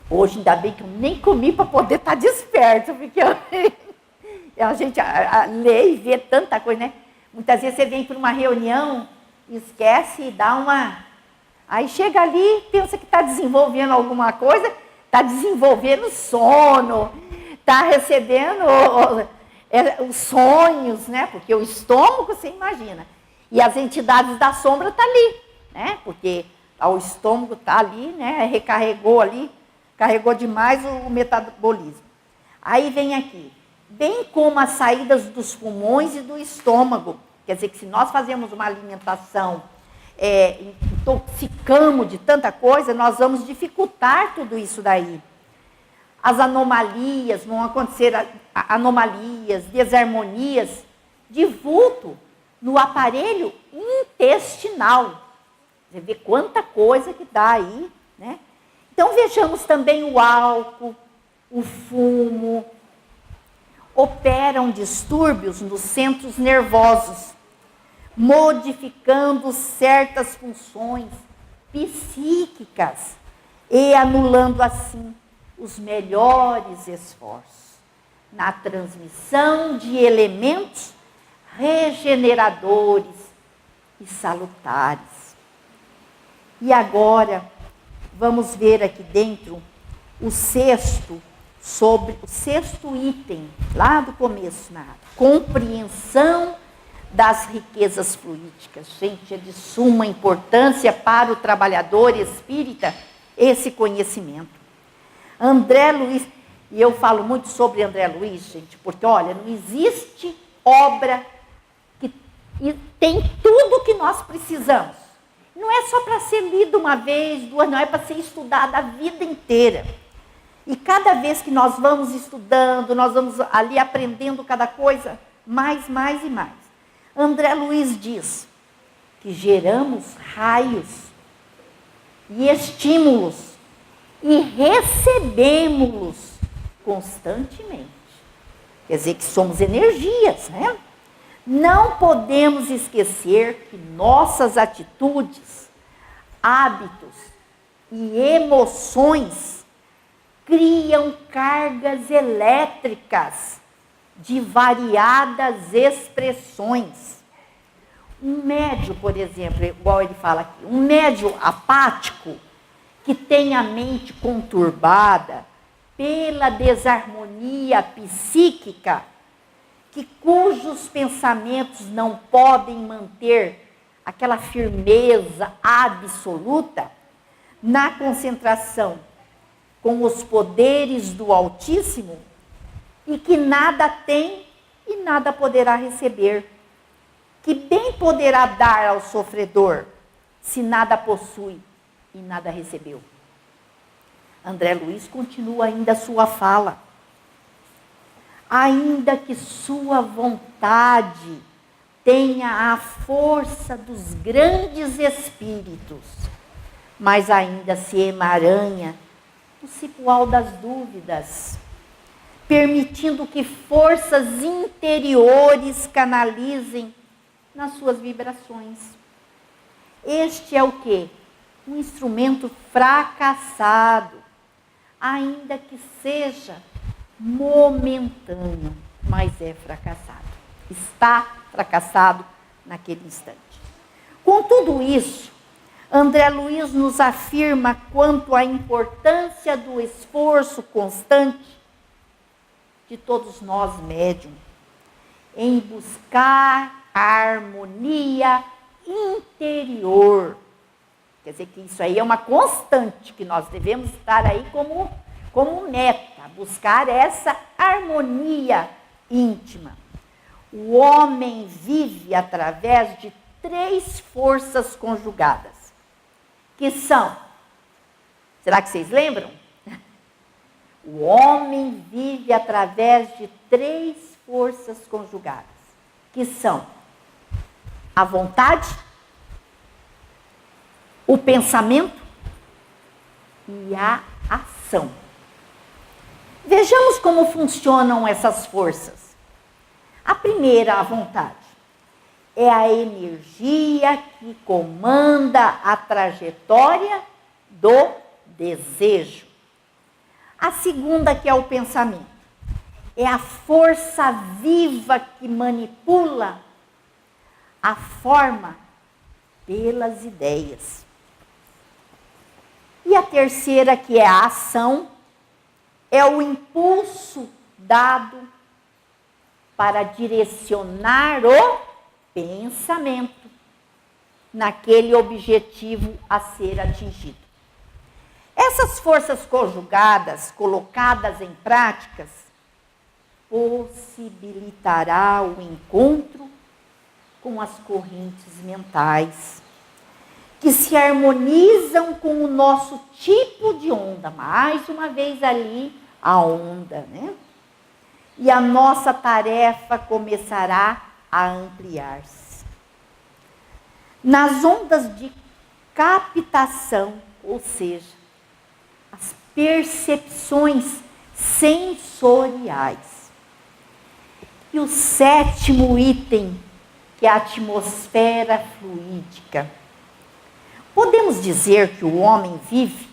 Hoje, ainda bem que eu nem comi para poder estar desperto, porque a gente lê e vê tanta coisa, né? Muitas vezes você vem para uma reunião, esquece e dá uma... Aí chega ali, pensa que está desenvolvendo alguma coisa, está desenvolvendo sono, está recebendo os sonhos, né? Porque o estômago, você imagina. E as entidades da sombra estão ali, né? Porque o estômago está ali, né? Recarregou ali, carregou demais o metabolismo. Aí vem aqui, bem como as saídas dos pulmões e do estômago. Quer dizer que se nós fazemos uma alimentação, intoxicamos de tanta coisa, nós vamos dificultar tudo isso daí. As anomalias, vão acontecer anomalias, desarmonias de vulto no aparelho intestinal. Você vê quanta coisa que dá aí, né? Então vejamos também o álcool, o fumo, operam distúrbios nos centros nervosos, modificando certas funções psíquicas e anulando assim os melhores esforços na transmissão de elementos regeneradores e salutares. E agora vamos ver aqui dentro o sexto item, lá do começo, na compreensão das riquezas fluídicas. Gente, é de suma importância para o trabalhador espírita esse conhecimento. André Luiz, e eu falo muito sobre André Luiz, gente, porque, olha, não existe obra que tem tudo que nós precisamos. Não é só para ser lido uma vez, duas, não, é para ser estudado a vida inteira. E cada vez que nós vamos estudando, nós vamos ali aprendendo cada coisa, mais e mais. André Luiz diz que geramos raios e estímulos e recebemos-los constantemente. Quer dizer que somos energias, né? Não podemos esquecer que nossas atitudes, hábitos e emoções criam cargas elétricas de variadas expressões. Um médium, por exemplo, igual ele fala aqui, um médium apático que tem a mente conturbada pela desarmonia psíquica, cujos pensamentos não podem manter aquela firmeza absoluta na concentração com os poderes do Altíssimo e que nada tem e nada poderá receber, que bem poderá dar ao sofredor se nada possui e nada recebeu. André Luiz continua ainda a sua fala. Ainda que sua vontade tenha a força dos grandes espíritos, mas ainda se emaranha no cipoal das dúvidas, permitindo que forças interiores canalizem nas suas vibrações. Este é o quê? Um instrumento fracassado, ainda que seja momentâneo, mas é fracassado. Está fracassado naquele instante. Com tudo isso, André Luiz nos afirma quanto à importância do esforço constante de todos nós médiums em buscar a harmonia interior. Quer dizer que isso aí é uma constante que nós devemos estar aí como meta, buscar essa harmonia íntima. O homem vive através de 3 forças conjugadas, que são, será que vocês lembram? O homem vive através de 3 forças conjugadas, que são a vontade, o pensamento e a ação. Vejamos como funcionam essas forças. A primeira, a vontade, é a energia que comanda a trajetória do desejo. A segunda, que é o pensamento, é a força viva que manipula a forma pelas ideias. E a terceira, que é a ação, é o impulso dado para direcionar o pensamento naquele objetivo a ser atingido. Essas forças conjugadas, colocadas em práticas, possibilitará o encontro com as correntes mentais, que se harmonizam com o nosso tipo de onda. Mais uma vez ali, a onda, né? E a nossa tarefa começará a ampliar-se. Nas ondas de captação, ou seja, as percepções sensoriais. E o 7º item, que é a atmosfera fluídica. Podemos dizer que o homem vive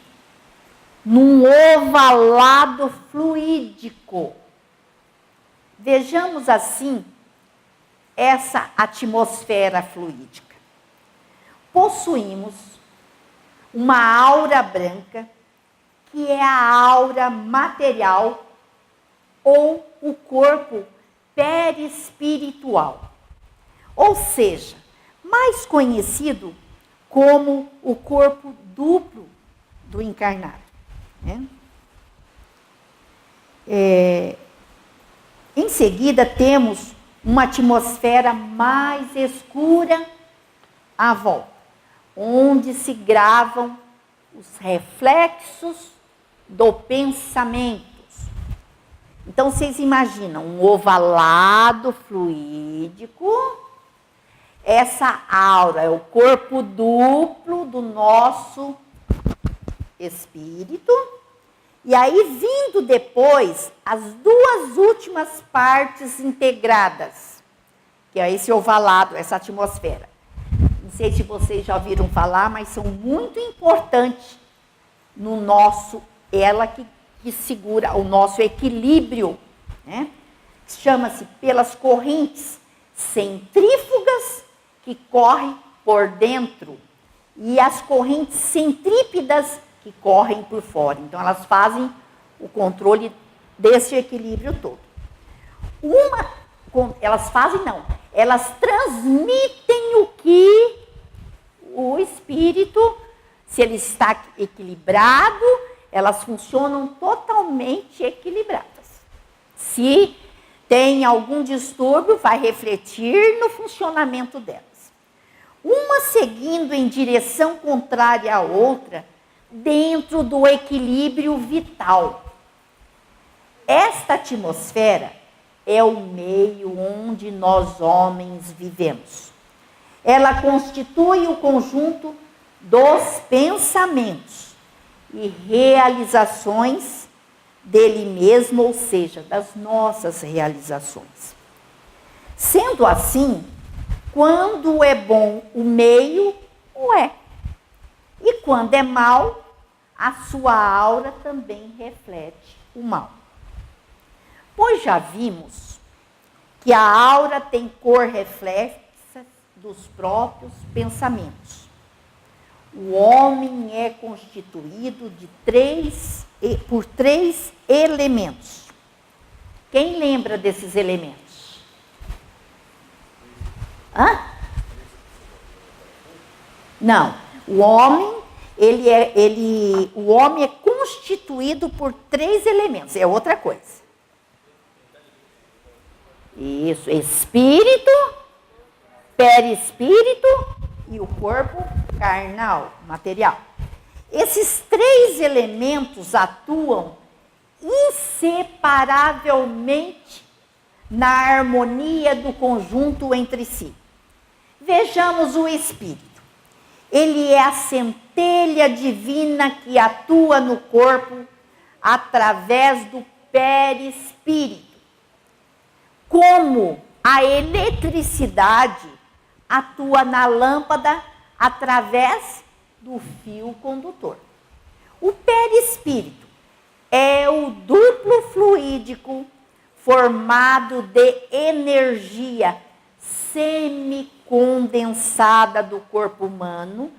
num ovalado fluídico. Vejamos assim essa atmosfera fluídica. Possuímos uma aura branca, que é a aura material ou o corpo perispiritual, ou seja, mais conhecido como o corpo duplo do encarnado. Né? Em seguida, temos uma atmosfera mais escura à volta, onde se gravam os reflexos do pensamento. Então, vocês imaginam um ovalado fluídico, essa aura é o corpo duplo do nosso espírito, e aí vindo depois as 2 últimas partes integradas, que é esse ovalado, essa atmosfera. Não sei se vocês já ouviram falar, mas são muito importantes no nosso, ela que segura o nosso equilíbrio, né? Chama-se pelas correntes centrífugas que correm por dentro e as correntes centrípedas que correm por fora. Então, elas fazem o controle desse equilíbrio todo. Uma elas fazem não, elas transmitem o que o espírito, se ele está equilibrado, elas funcionam totalmente equilibradas. Se tem algum distúrbio, vai refletir no funcionamento delas. Uma seguindo em direção contrária à outra, dentro do equilíbrio vital. Esta atmosfera é o meio onde nós homens vivemos. Ela constitui o conjunto dos pensamentos e realizações dele mesmo, ou seja, das nossas realizações. Sendo assim, quando é bom o meio, o é. E quando é mal, a sua aura também reflete o mal. Pois já vimos que a aura tem cor reflexa dos próprios pensamentos. O homem é constituído por três elementos. Quem lembra desses elementos? Hã? Não. O homem, o homem é constituído por três elementos. É outra coisa. Isso, espírito, perispírito e o corpo carnal, material. Esses três elementos atuam inseparavelmente na harmonia do conjunto entre si. Vejamos o espírito. Ele é a centelha divina que atua no corpo através do perispírito. Como a eletricidade atua na lâmpada através do fio condutor. O perispírito é o duplo fluídico formado de energia semicondensada do corpo humano,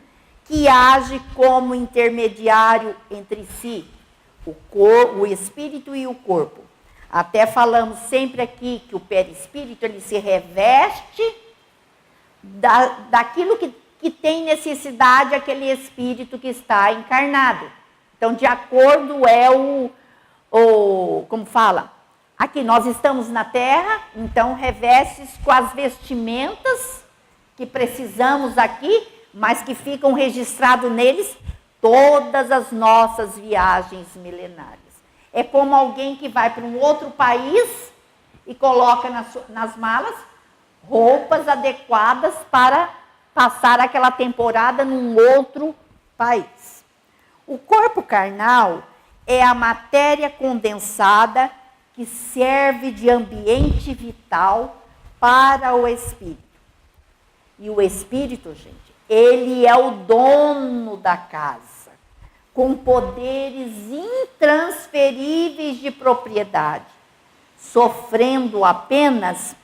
que age como intermediário entre si, o espírito e o corpo. Até falamos sempre aqui que o perispírito ele se reveste daquilo que tem necessidade aquele espírito que está encarnado. Então, de acordo como fala? Aqui, nós estamos na Terra, então revestes com as vestimentas que precisamos aqui, mas que ficam registrados neles todas as nossas viagens milenárias. É como alguém que vai para um outro país e coloca nas malas roupas adequadas para passar aquela temporada num outro país. O corpo carnal é a matéria condensada que serve de ambiente vital para o espírito. E o espírito, gente, ele é o dono da casa, com poderes intransferíveis de propriedade, sofrendo apenas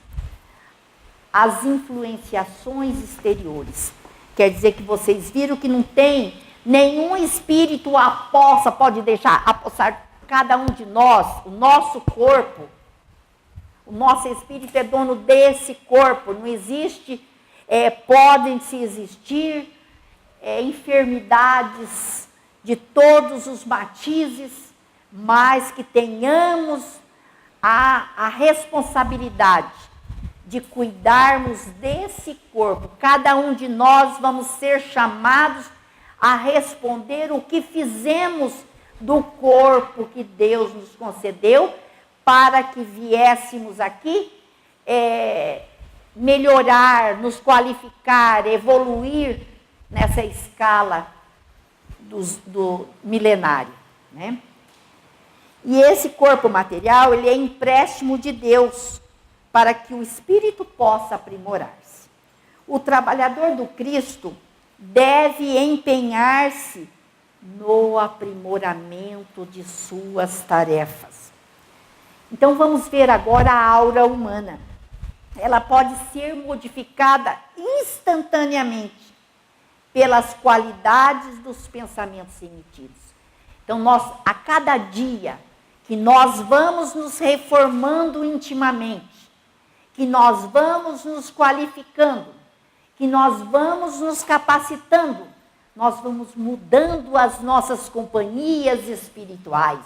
as influenciações exteriores. Quer dizer que vocês viram que não tem nenhum espírito pode deixar apossar cada um de nós, o nosso corpo. O nosso espírito é dono desse corpo. Não existe, podem se existir enfermidades de todos os matizes, mas que tenhamos a responsabilidade de cuidarmos desse corpo. Cada um de nós vamos ser chamados a responder o que fizemos do corpo que Deus nos concedeu, para que viéssemos aqui melhorar, nos qualificar, evoluir nessa escala do milenário, né? E esse corpo material, ele é empréstimo de Deus para que o espírito possa aprimorar-se. O trabalhador do Cristo deve empenhar-se no aprimoramento de suas tarefas. Então vamos ver agora a aura humana. Ela pode ser modificada instantaneamente pelas qualidades dos pensamentos emitidos. Então a cada dia que nós vamos nos reformando intimamente que nós vamos nos qualificando, que nós vamos nos capacitando, nós vamos mudando as nossas companhias espirituais,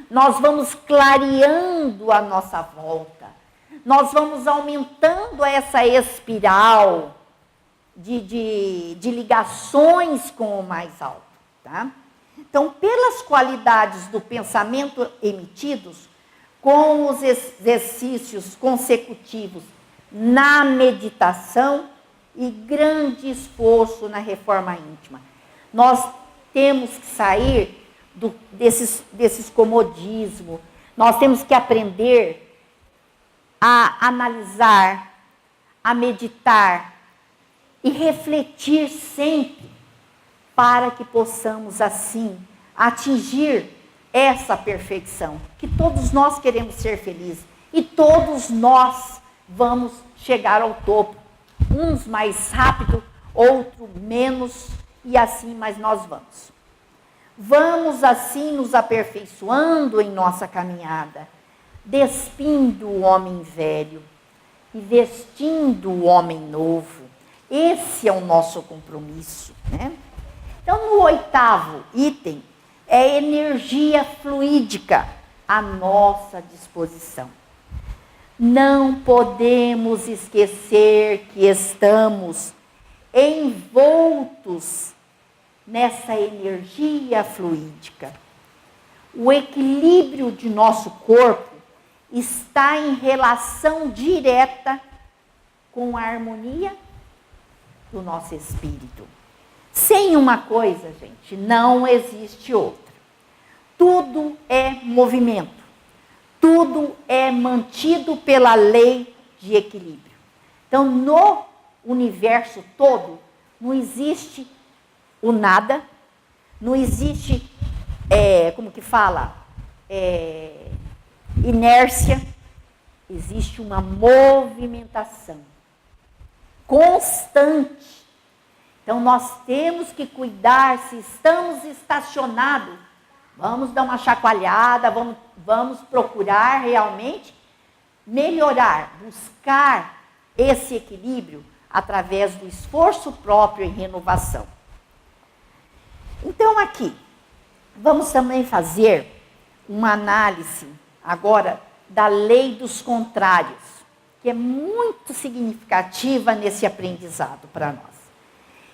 nós vamos clareando a nossa volta, nós vamos aumentando essa espiral de ligações com o mais alto, tá? Então, pelas qualidades do pensamento emitidos, com os exercícios consecutivos na meditação e grande esforço na reforma íntima, nós temos que sair desses comodismos, nós temos que aprender a analisar, a meditar e refletir sempre, para que possamos, assim, atingir essa perfeição, que todos nós queremos ser felizes, e todos nós vamos chegar ao topo, uns mais rápido, outros menos, e assim, mas nós vamos. Vamos, assim, nos aperfeiçoando em nossa caminhada, despindo o homem velho e vestindo o homem novo. Esse é o nosso compromisso, né? Então, no 8º item, é energia fluídica à nossa disposição. Não podemos esquecer que estamos envoltos nessa energia fluídica. O equilíbrio de nosso corpo está em relação direta com a harmonia do nosso espírito. Sem uma coisa, gente, não existe outra. Tudo é movimento. Tudo é mantido pela lei de equilíbrio. Então, no universo todo, não existe o nada, não existe, inércia, existe uma movimentação constante. Então, nós temos que cuidar, se estamos estacionados, vamos dar uma chacoalhada, vamos procurar realmente melhorar, buscar esse equilíbrio através do esforço próprio em renovação. Então, aqui, vamos também fazer uma análise agora da lei dos contrários, que é muito significativa nesse aprendizado para nós.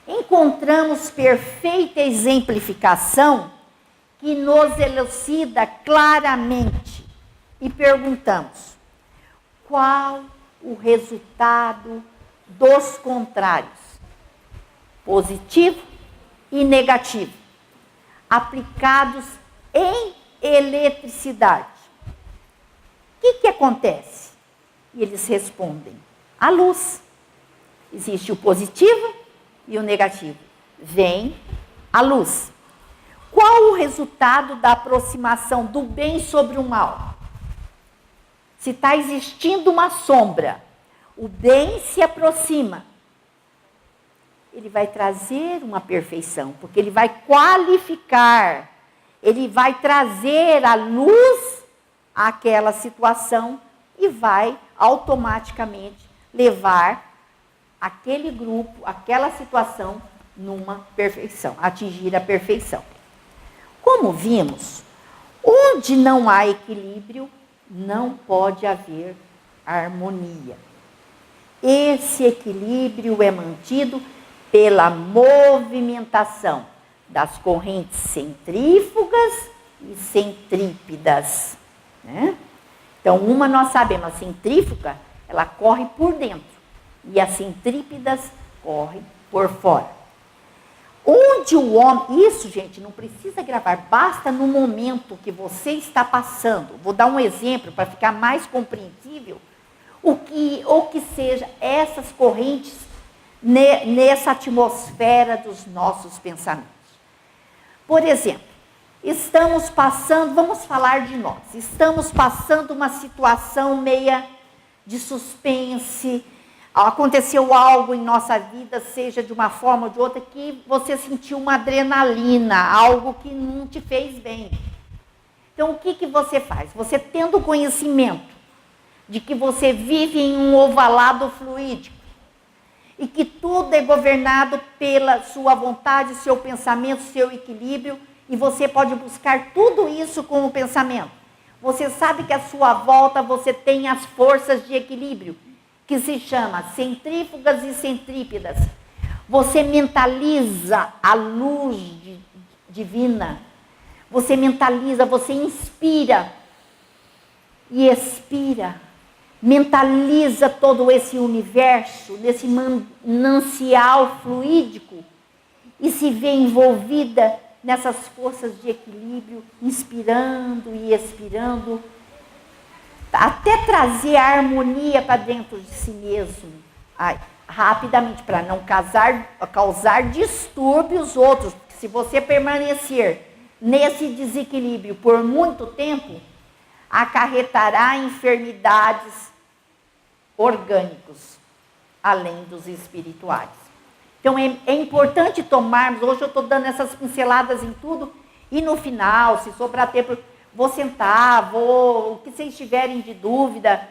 Encontramos perfeita exemplificação que nos elucida claramente e perguntamos: qual o resultado dos contrários, positivo e negativo, aplicados em eletricidade? O que acontece? E eles respondem: a luz. Existe o positivo e o negativo. Vem a luz. Qual o resultado da aproximação do bem sobre o mal? Se está existindo uma sombra, o bem se aproxima. Ele vai trazer uma perfeição, porque ele vai qualificar, ele vai trazer a luz àquela situação e vai automaticamente levar aquele grupo, aquela situação numa perfeição, atingir a perfeição. Como vimos, onde não há equilíbrio, não pode haver harmonia. Esse equilíbrio é mantido pela movimentação das correntes centrífugas e centrípedas, né? Então, uma nós sabemos, a centrífuga, ela corre por dentro, e as centrípedas correm por fora. Onde o homem... Isso, gente, não precisa gravar, basta no momento que você está passando. Vou dar um exemplo para ficar mais compreensível o que seja essas correntes nessa atmosfera dos nossos pensamentos. Por exemplo, estamos passando, vamos falar de nós, estamos passando uma situação meia de suspense, aconteceu algo em nossa vida, seja de uma forma ou de outra, que você sentiu uma adrenalina, algo que não te fez bem. Então, o que você faz? Você tendo conhecimento de que você vive em um ovalado fluídico e que tudo é governado pela sua vontade, seu pensamento, seu equilíbrio, e você pode buscar tudo isso com o pensamento. Você sabe que à sua volta você tem as forças de equilíbrio, que se chama centrífugas e centrípedas. Você mentaliza a luz divina. Você mentaliza, você inspira e expira. Mentaliza todo esse universo, nesse manancial fluídico, e se vê envolvida nessas forças de equilíbrio, inspirando e expirando, até trazer a harmonia para dentro de si mesmo, rapidamente, para não causar distúrbios outros. Porque se você permanecer nesse desequilíbrio por muito tempo, acarretará enfermidades orgânicos, além dos espirituais. Então é importante tomarmos, hoje eu estou dando essas pinceladas em tudo, e no final, se sobrar tempo, vou sentar, o que vocês tiverem de dúvida,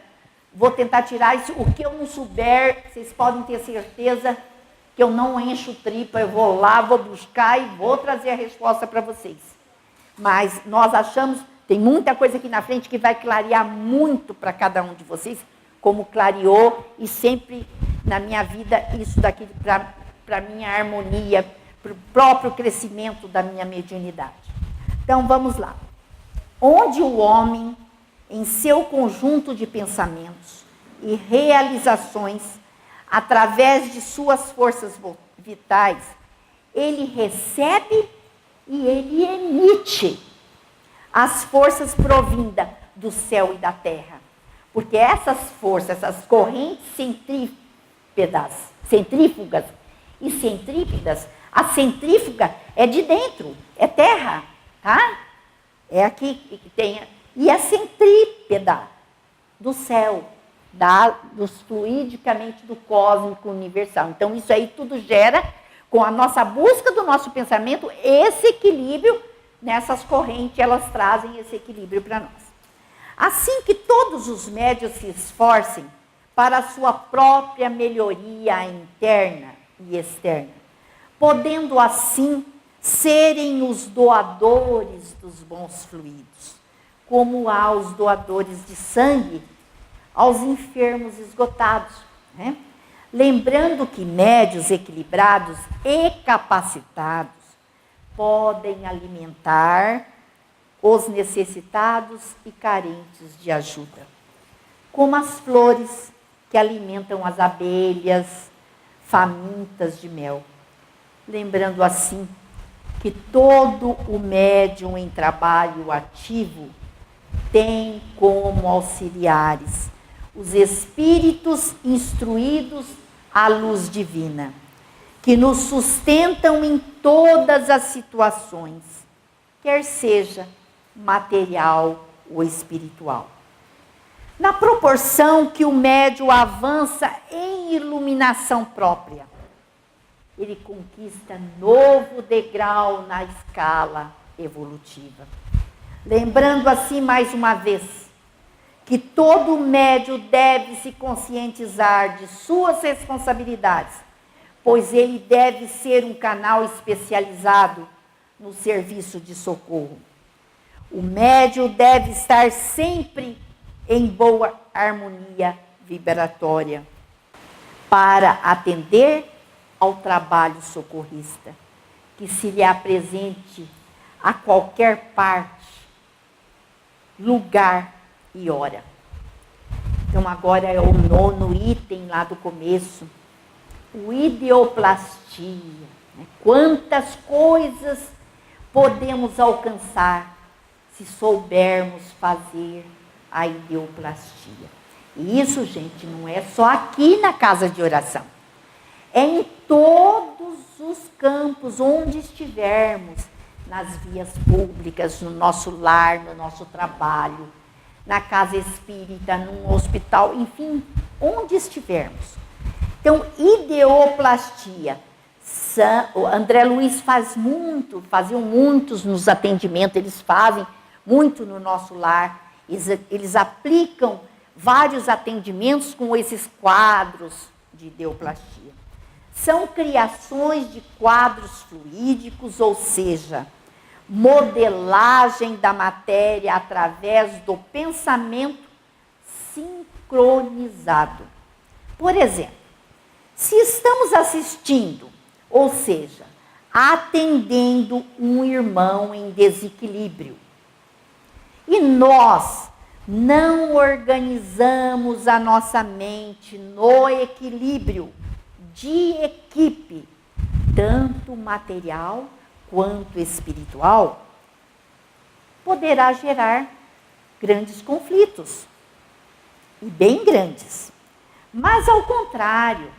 vou tentar tirar isso. O que eu não souber, vocês podem ter certeza que eu não encho tripa, eu vou lá, vou buscar e vou trazer a resposta para vocês. Mas nós achamos, tem muita coisa aqui na frente que vai clarear muito para cada um de vocês, como clareou, e sempre na minha vida isso daqui para a minha harmonia, para o próprio crescimento da minha mediunidade. Então vamos lá. Onde o homem, em seu conjunto de pensamentos e realizações, através de suas forças vitais, ele recebe e ele emite as forças provindas do céu e da terra. Porque essas forças, essas correntes centrífugas e centrípedas, a centrífuga é de dentro, é terra, tá? É aqui que tem. E a centrípeda do céu, dos fluidicamente do cósmico universal. Então, isso aí tudo gera, com a nossa busca do nosso pensamento, esse equilíbrio nessas correntes, elas trazem esse equilíbrio para nós. Assim que todos os médios se esforcem para a sua própria melhoria interna e externa, podendo assim serem os doadores dos bons fluidos, como há os doadores de sangue aos enfermos esgotados, né? Lembrando que médios equilibrados e capacitados podem alimentar os necessitados e carentes de ajuda, como as flores que alimentam as abelhas famintas de mel. Lembrando assim que todo o médium em trabalho ativo tem como auxiliares os espíritos instruídos à luz divina, que nos sustentam em todas as situações, quer seja material ou espiritual. Na proporção que o médium avança em iluminação própria, ele conquista novo degrau na escala evolutiva. Lembrando assim, mais uma vez, que todo médium deve se conscientizar de suas responsabilidades, pois ele deve ser um canal especializado no serviço de socorro. O médium deve estar sempre em boa harmonia vibratória para atender ao trabalho socorrista, que se lhe apresente a qualquer parte, lugar e hora. Então agora é o 9º item lá do começo, o ideoplastia. Né? Quantas coisas podemos alcançar se soubermos fazer a ideoplastia. E isso, gente, não é só aqui na casa de oração. É em todos os campos onde estivermos, nas vias públicas, no nosso lar, no nosso trabalho, na casa espírita, num hospital, enfim, onde estivermos. Então, ideoplastia. O André Luiz faziam muitos nos atendimentos, eles fazem muito no nosso lar, eles aplicam vários atendimentos com esses quadros de ideoplastia. São criações de quadros fluídicos, ou seja, modelagem da matéria através do pensamento sincronizado. Por exemplo, se estamos assistindo, ou seja, atendendo um irmão em desequilíbrio, e nós não organizamos a nossa mente no equilíbrio de equipe, tanto material quanto espiritual, poderá gerar grandes conflitos, e bem grandes. Mas, ao contrário,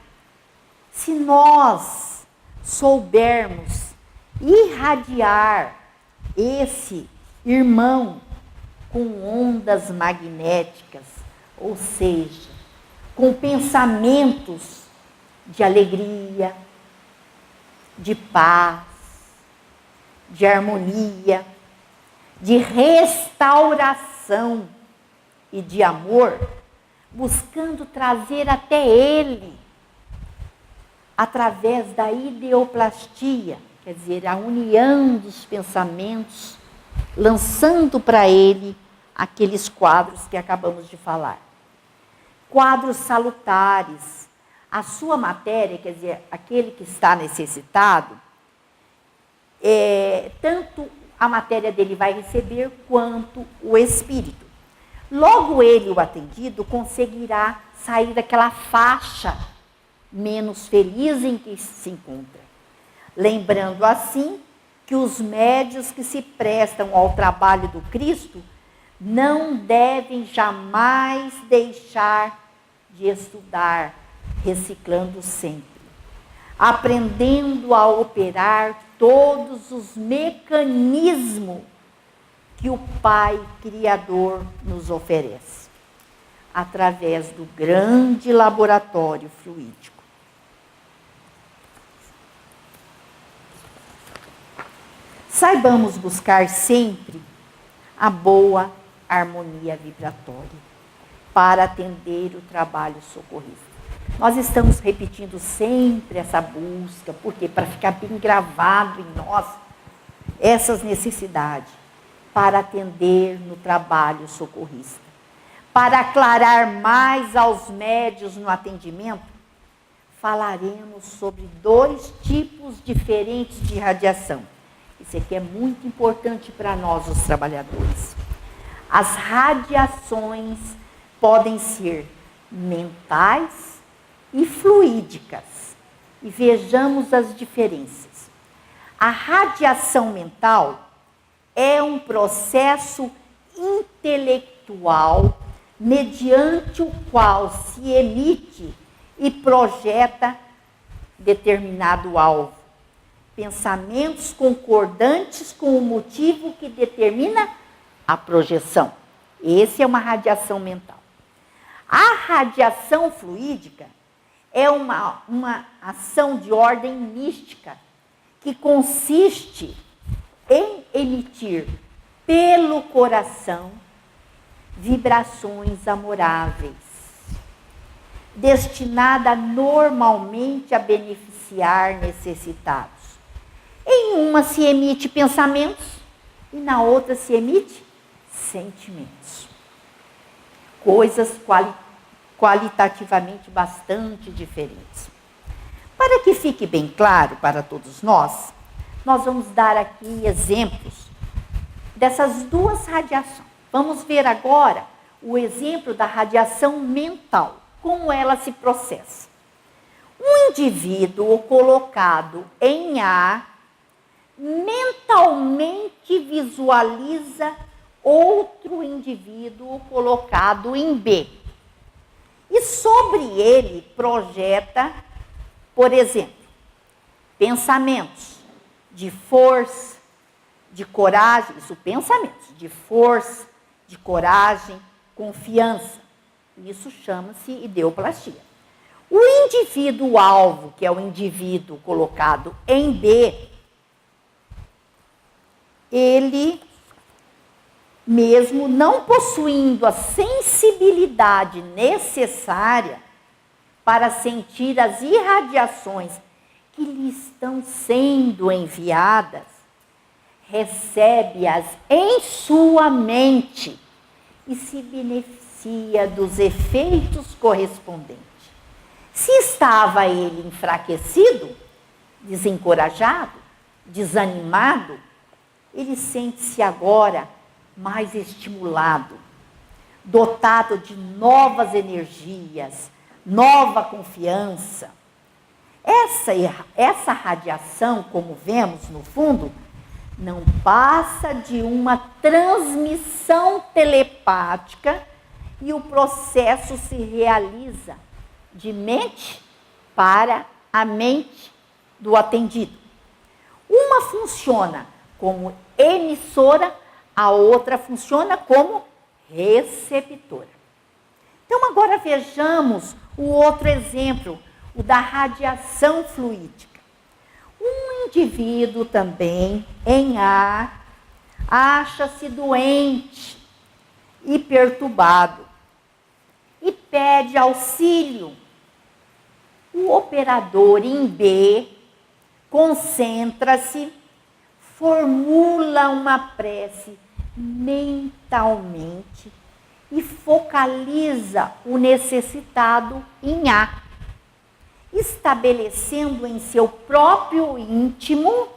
se nós soubermos irradiar esse irmão com ondas magnéticas, ou seja, com pensamentos de alegria, de paz, de harmonia, de restauração e de amor, buscando trazer até ele, através da ideoplastia, quer dizer, a união dos pensamentos, lançando para ele aqueles quadros que acabamos de falar. Quadros salutares. A sua matéria, quer dizer, aquele que está necessitado, tanto a matéria dele vai receber, quanto o espírito. Logo ele, o atendido, conseguirá sair daquela faixa menos feliz em que se encontra. Lembrando assim que os médios que se prestam ao trabalho do Cristo não devem jamais deixar de estudar, reciclando sempre, aprendendo a operar todos os mecanismos que o Pai Criador nos oferece, através do grande laboratório fluídico. Saibamos buscar sempre a boa harmonia vibratória para atender o trabalho socorrista. Nós estamos repetindo sempre essa busca, porque para ficar bem gravado em nós essas necessidades, para atender no trabalho socorrista. Para aclarar mais aos médios no atendimento, falaremos sobre 2 tipos diferentes de radiação. Isso aqui é muito importante para nós, os trabalhadores. As radiações podem ser mentais e fluídicas. E vejamos as diferenças. A radiação mental é um processo intelectual mediante o qual se emite e projeta determinado alvo. Pensamentos concordantes com o motivo que determina a projeção. Essa é uma radiação mental. A radiação fluídica é uma ação de ordem mística que consiste em emitir pelo coração vibrações amoráveis, destinada normalmente a beneficiar necessitados. Em uma se emite pensamentos e na outra se emite sentimentos. Coisas qualitativamente bastante diferentes. Para que fique bem claro para todos nós vamos dar aqui exemplos dessas 2 radiações. Vamos ver agora o exemplo da radiação mental, como ela se processa. Um indivíduo colocado em A mentalmente visualiza outro indivíduo colocado em B. E sobre ele projeta, por exemplo, pensamentos de força, de coragem, isso pensamentos de força, de coragem, confiança. Isso chama-se ideoplastia. O indivíduo alvo, que é o indivíduo colocado em B, ele mesmo não possuindo a sensibilidade necessária para sentir as irradiações que lhe estão sendo enviadas, recebe-as em sua mente e se beneficia dos efeitos correspondentes. Se estava ele enfraquecido, desencorajado, desanimado, ele sente-se agora mais estimulado, dotado de novas energias, nova confiança. Essa radiação, como vemos no fundo, não passa de uma transmissão telepática e o processo se realiza de mente para a mente do atendido. Uma funciona como emissora, a outra funciona como receptora. Então, agora vejamos o outro exemplo, o da radiação fluídica. Um indivíduo também em ar acha-se doente e perturbado e pede auxílio. O operador em B concentra-se, formula uma prece mentalmente e focaliza o necessitado em A, estabelecendo em seu próprio íntimo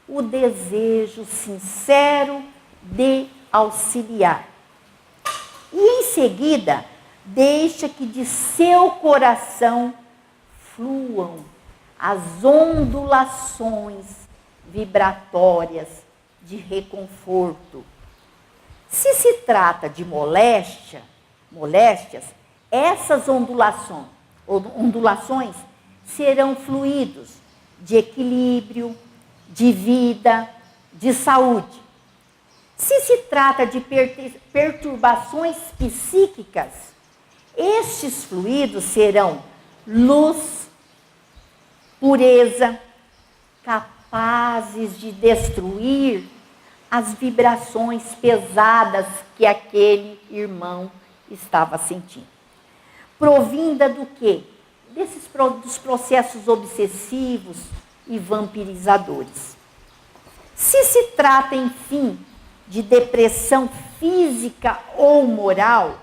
o desejo sincero de auxiliar. E em seguida, deixa que de seu coração fluam as ondulações vibratórias de reconforto. Se se trata de moléstias, essas ondulações serão fluidos de equilíbrio, de vida, de saúde. Se se trata de perturbações psíquicas, estes fluidos serão luz, pureza, capazes de destruir as vibrações pesadas que aquele irmão estava sentindo. Provinda do quê? Dos processos obsessivos e vampirizadores. Se se trata, enfim, de depressão física ou moral,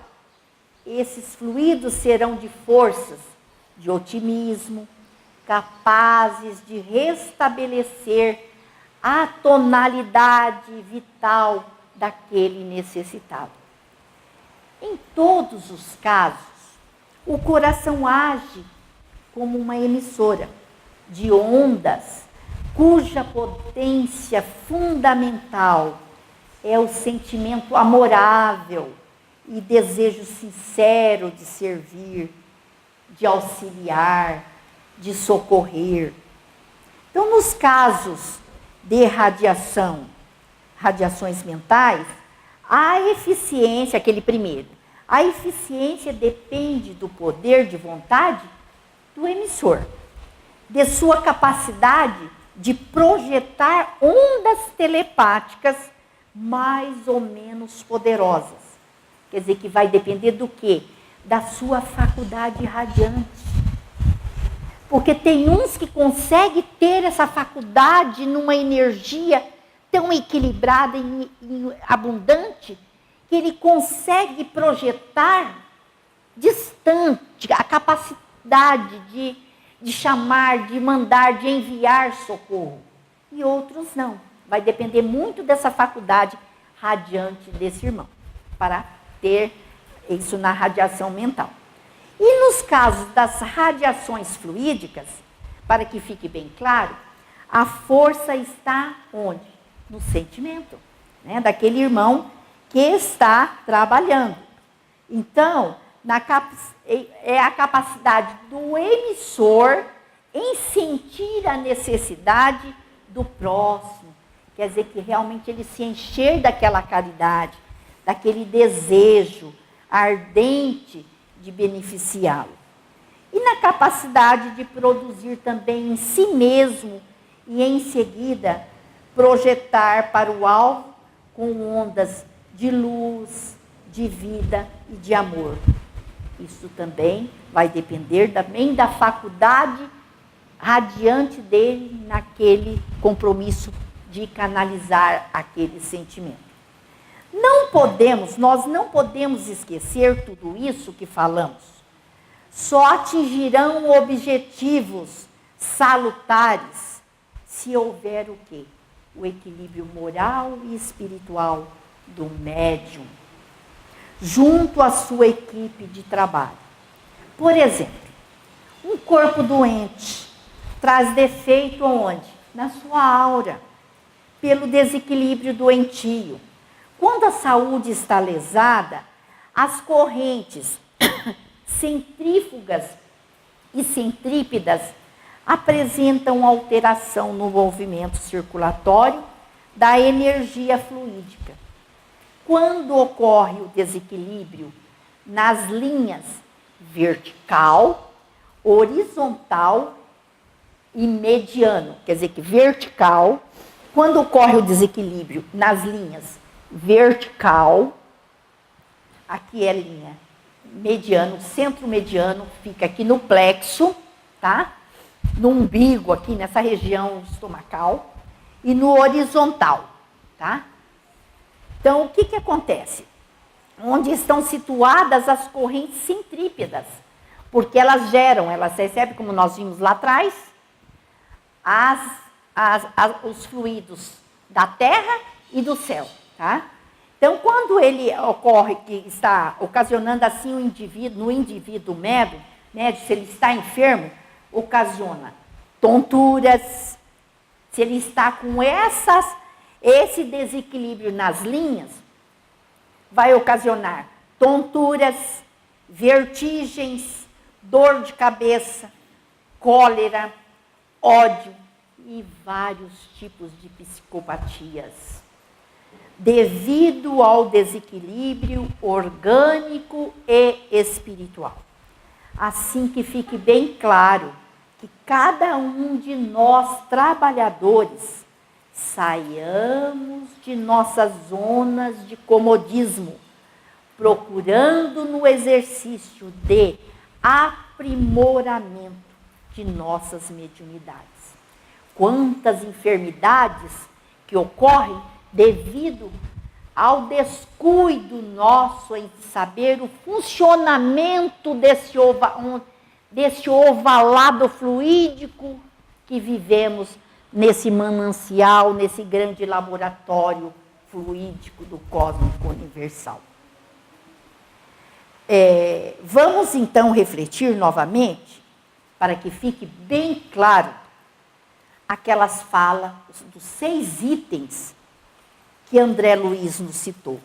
esses fluidos serão de forças de otimismo, capazes de restabelecer a tonalidade vital daquele necessitado. Em todos os casos, o coração age como uma emissora de ondas cuja potência fundamental é o sentimento amorável e desejo sincero de servir, de auxiliar, de socorrer. Então, nos casos de radiações mentais, a eficiência, aquele primeiro, a eficiência depende do poder de vontade do emissor, de sua capacidade de projetar ondas telepáticas mais ou menos poderosas. Quer dizer que vai depender do quê? Da sua faculdade radiante. Porque tem uns que conseguem ter essa faculdade numa energia tão equilibrada e abundante, que ele consegue projetar distante a capacidade de chamar, de mandar, de enviar socorro. E outros não. Vai depender muito dessa faculdade radiante desse irmão, para ter isso na radiação mental. E nos casos das radiações fluídicas, para que fique bem claro, a força está onde? No sentimento, né? Daquele irmão que está trabalhando. Então, é a capacidade do emissor em sentir a necessidade do próximo. Quer dizer que realmente ele se encher daquela caridade, daquele desejo ardente de beneficiá-lo. E na capacidade de produzir também em si mesmo e em seguida projetar para o alvo com ondas de luz, de vida e de amor. Isso também vai depender também da faculdade radiante dele naquele compromisso de canalizar aquele sentimento. Nós não podemos esquecer tudo isso que falamos. Só atingirão objetivos salutares se houver o quê? O equilíbrio moral e espiritual do médium, junto à sua equipe de trabalho. Por exemplo, um corpo doente traz defeito aonde? Na sua aura, pelo desequilíbrio doentio. Quando a saúde está lesada, as correntes centrífugas e centrípedas apresentam alteração no movimento circulatório da energia fluídica. Quando ocorre o desequilíbrio nas linhas vertical, horizontal e mediano, quer dizer que vertical, quando ocorre o desequilíbrio nas linhas vertical, aqui é linha mediano, centro mediano fica aqui no plexo, tá? No umbigo, aqui nessa região estomacal, e no horizontal, tá? Então, o que acontece? Onde estão situadas as correntes centrípedas, porque elas recebem, como nós vimos lá atrás, os fluidos da terra e do céu, tá? Então, quando ele ocorre que está ocasionando assim no indivíduo médio, se ele está enfermo, ocasiona tonturas. Se ele está com esse desequilíbrio nas linhas, vai ocasionar tonturas, vertigens, dor de cabeça, cólera, ódio e vários tipos de psicopatias, devido ao desequilíbrio orgânico e espiritual. Assim que fique bem claro que cada um de nós, trabalhadores, saiamos de nossas zonas de comodismo, procurando no exercício de aprimoramento de nossas mediunidades. Quantas enfermidades que ocorrem devido ao descuido nosso em saber o funcionamento desse ovalado fluídico que vivemos nesse manancial, nesse grande laboratório fluídico do cósmico universal. Vamos então refletir novamente, para que fique bem claro, aquelas falas dos 6 itens que André Luiz nos citou,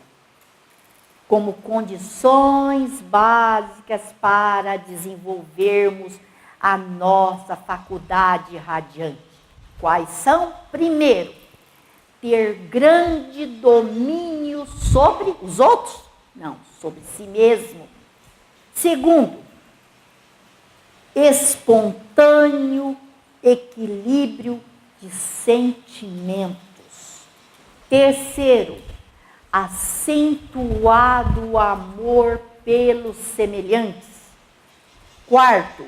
como condições básicas para desenvolvermos a nossa faculdade radiante. Quais são? Primeiro, ter grande domínio sobre os outros? Não, sobre si mesmo. Segundo, espontâneo equilíbrio de sentimentos. Terceiro, acentuado amor pelos semelhantes. Quarto,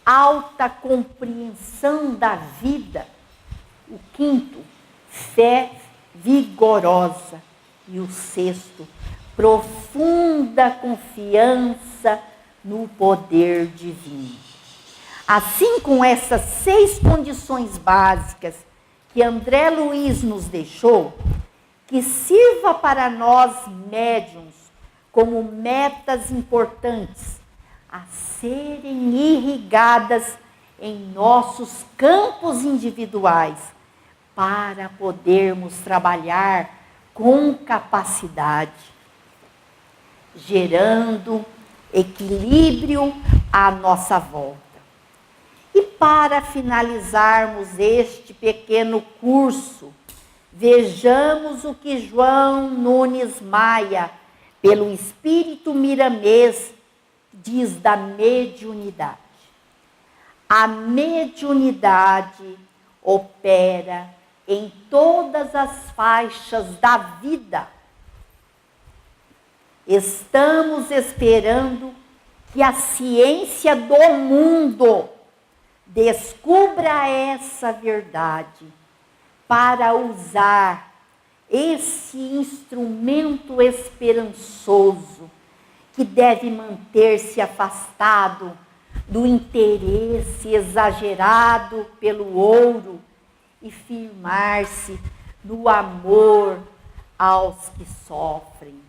alta compreensão da vida. O quinto, fé vigorosa. E o sexto, profunda confiança no poder divino. Assim, com essas 6 condições básicas que André Luiz nos deixou, que sirva para nós médiuns como metas importantes a serem irrigadas em nossos campos individuais, para podermos trabalhar com capacidade, gerando equilíbrio à nossa volta. E para finalizarmos este pequeno curso, vejamos o que João Nunes Maia, pelo Espírito Miramês, diz da mediunidade. A mediunidade opera em todas as faixas da vida, Estamos esperando que a ciência do mundo descubra essa verdade para usar esse instrumento esperançoso que deve manter-se afastado do interesse exagerado pelo ouro e firmar-se no amor aos que sofrem.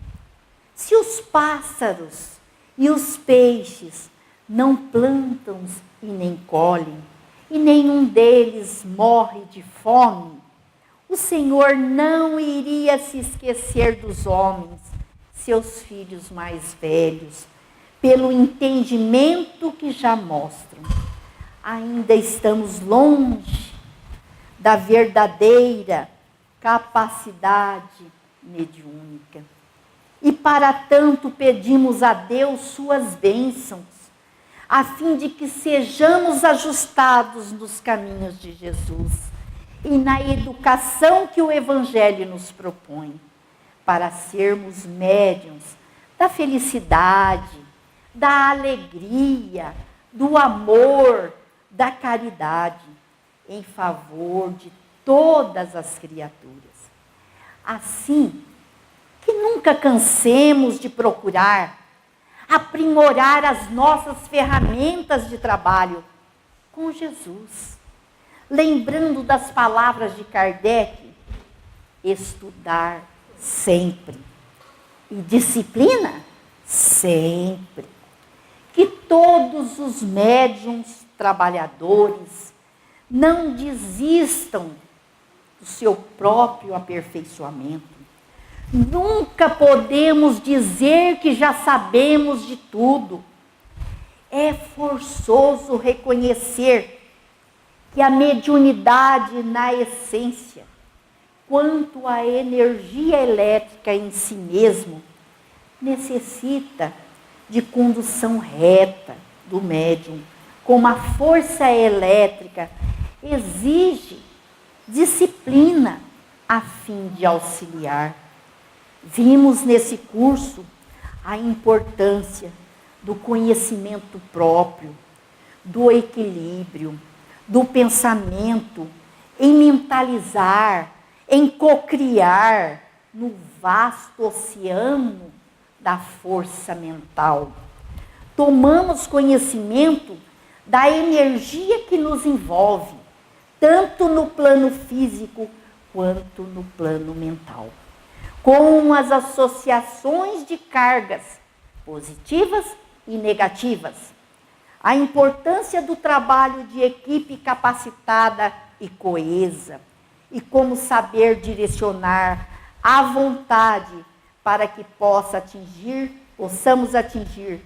Se os pássaros e os peixes não plantam e nem colhem, e nenhum deles morre de fome, o Senhor não iria se esquecer dos homens, seus filhos mais velhos, pelo entendimento que já mostram. Ainda estamos longe da verdadeira capacidade mediúnica. E para tanto pedimos a Deus suas bênçãos, a fim de que sejamos ajustados nos caminhos de Jesus e na educação que o Evangelho nos propõe, para sermos médiuns da felicidade, da alegria, do amor, da caridade, em favor de todas as criaturas. Assim, que nunca cansemos de procurar aprimorar as nossas ferramentas de trabalho com Jesus. Lembrando das palavras de Kardec, estudar sempre. E disciplina sempre. Que todos os médiuns trabalhadores não desistam do seu próprio aperfeiçoamento. Nunca podemos dizer que já sabemos de tudo. É forçoso reconhecer que a mediunidade na essência, quanto à energia elétrica em si mesmo, necessita de condução reta do médium, como a força elétrica exige disciplina a fim de auxiliar. Vimos nesse curso a importância do conhecimento próprio, do equilíbrio, do pensamento, em mentalizar, em cocriar no vasto oceano da força mental. Tomamos conhecimento da energia que nos envolve, tanto no plano físico quanto no plano mental, com as associações de cargas positivas e negativas, a importância do trabalho de equipe capacitada e coesa, e como saber direcionar a vontade para que possamos atingir,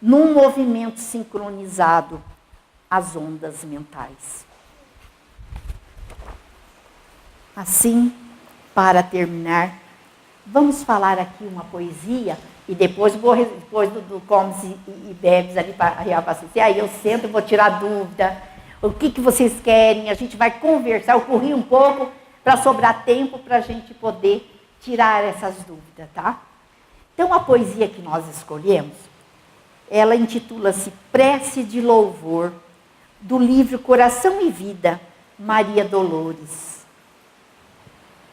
num movimento sincronizado, as ondas mentais. Assim, para terminar, vamos falar aqui uma poesia, e depois do comes e bebes ali para reabastecer, aí eu sento e vou tirar dúvida. O que vocês querem? A gente vai conversar, eu corri um pouco para sobrar tempo para a gente poder tirar essas dúvidas, tá? Então, a poesia que nós escolhemos, ela intitula-se Prece de Louvor, do livro Coração e Vida, Maria Dolores.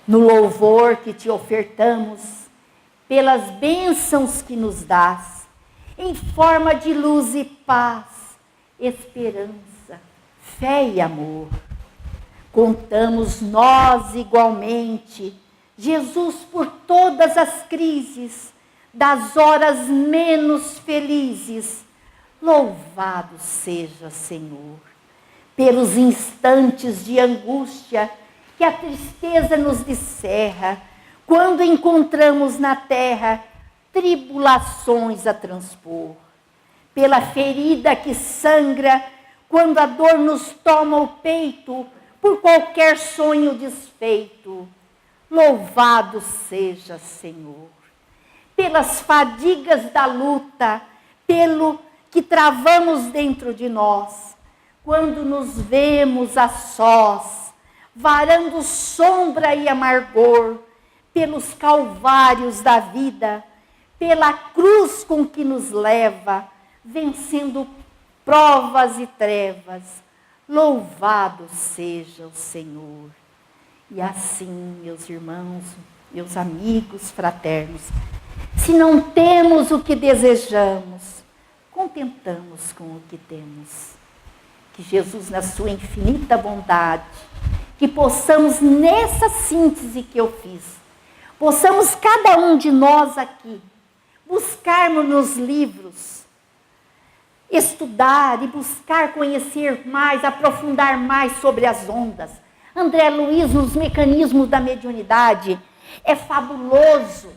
No louvor que te ofertamos, pelas bênçãos que nos dás, em forma de luz e paz, esperança, fé e amor. Contamos nós igualmente, Jesus, por todas as crises, das horas menos felizes. Louvado seja, Senhor, pelos instantes de angústia que a tristeza nos descerra, quando encontramos na terra tribulações a transpor. Pela ferida que sangra, quando a dor nos toma o peito, por qualquer sonho desfeito. Louvado seja, Senhor, pelas fadigas da luta, pelo que travamos dentro de nós, quando nos vemos a sós, varando sombra e amargor, pelos calvários da vida, pela cruz com que nos leva, vencendo provas e trevas. Louvado seja o Senhor. E assim, meus irmãos, meus amigos fraternos, se não temos o que desejamos, contentamos com o que temos. Que Jesus, na sua infinita bondade, que possamos, nessa síntese que eu fiz, possamos cada um de nós aqui, buscarmos nos livros, estudar e buscar conhecer mais, aprofundar mais sobre as ondas. André Luiz, nos mecanismos da mediunidade, é fabuloso.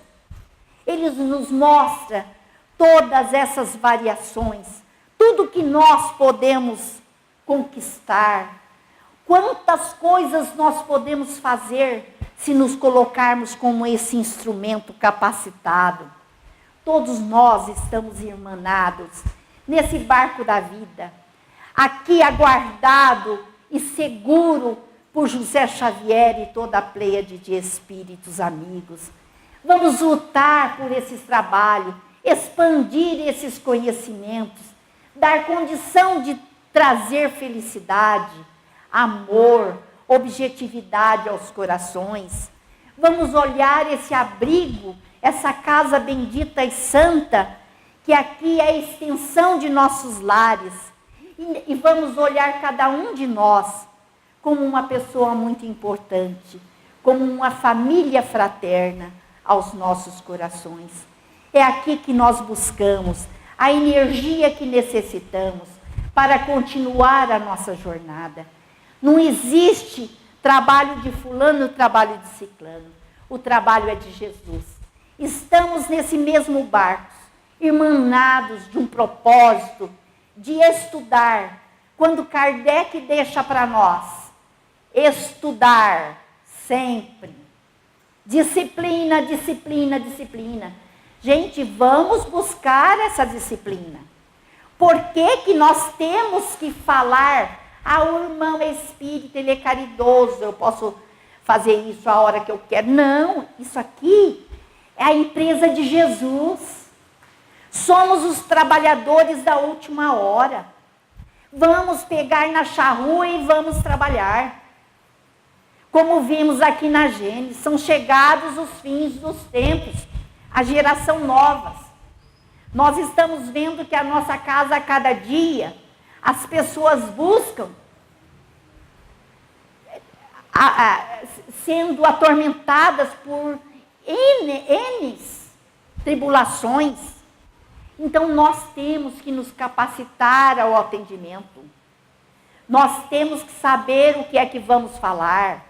Ele nos mostra todas essas variações, tudo que nós podemos conquistar, quantas coisas nós podemos fazer se nos colocarmos como esse instrumento capacitado. Todos nós estamos irmanados nesse barco da vida, aqui aguardado e seguro por José Xavier e toda a pleiade de espíritos amigos. Vamos lutar por esse trabalho, expandir esses conhecimentos, dar condição de trazer felicidade, amor, objetividade aos corações. Vamos olhar esse abrigo, essa casa bendita e santa, que aqui é a extensão de nossos lares. E vamos olhar cada um de nós como uma pessoa muito importante, como uma família fraterna aos nossos corações. É aqui que nós buscamos a energia que necessitamos para continuar a nossa jornada. Não existe trabalho de fulano, trabalho de ciclano. O trabalho é de Jesus. Estamos nesse mesmo barco, irmanados de um propósito de estudar. Quando Kardec deixa para nós, estudar sempre. Disciplina, disciplina, disciplina. Gente, vamos buscar essa disciplina. Por que que nós temos que falar? Ah, o irmão é espírita, ele é caridoso, eu posso fazer isso a hora que eu quero. Não, isso aqui é a empresa de Jesus. Somos os trabalhadores da última hora. Vamos pegar na charrua e vamos trabalhar. Como vimos aqui na Gênesis, são chegados os fins dos tempos, a geração novas. Nós estamos vendo que a nossa casa, a cada dia, as pessoas buscam, sendo atormentadas por N tribulações. Então, nós temos que nos capacitar ao atendimento. Nós temos que saber o que é que vamos falar.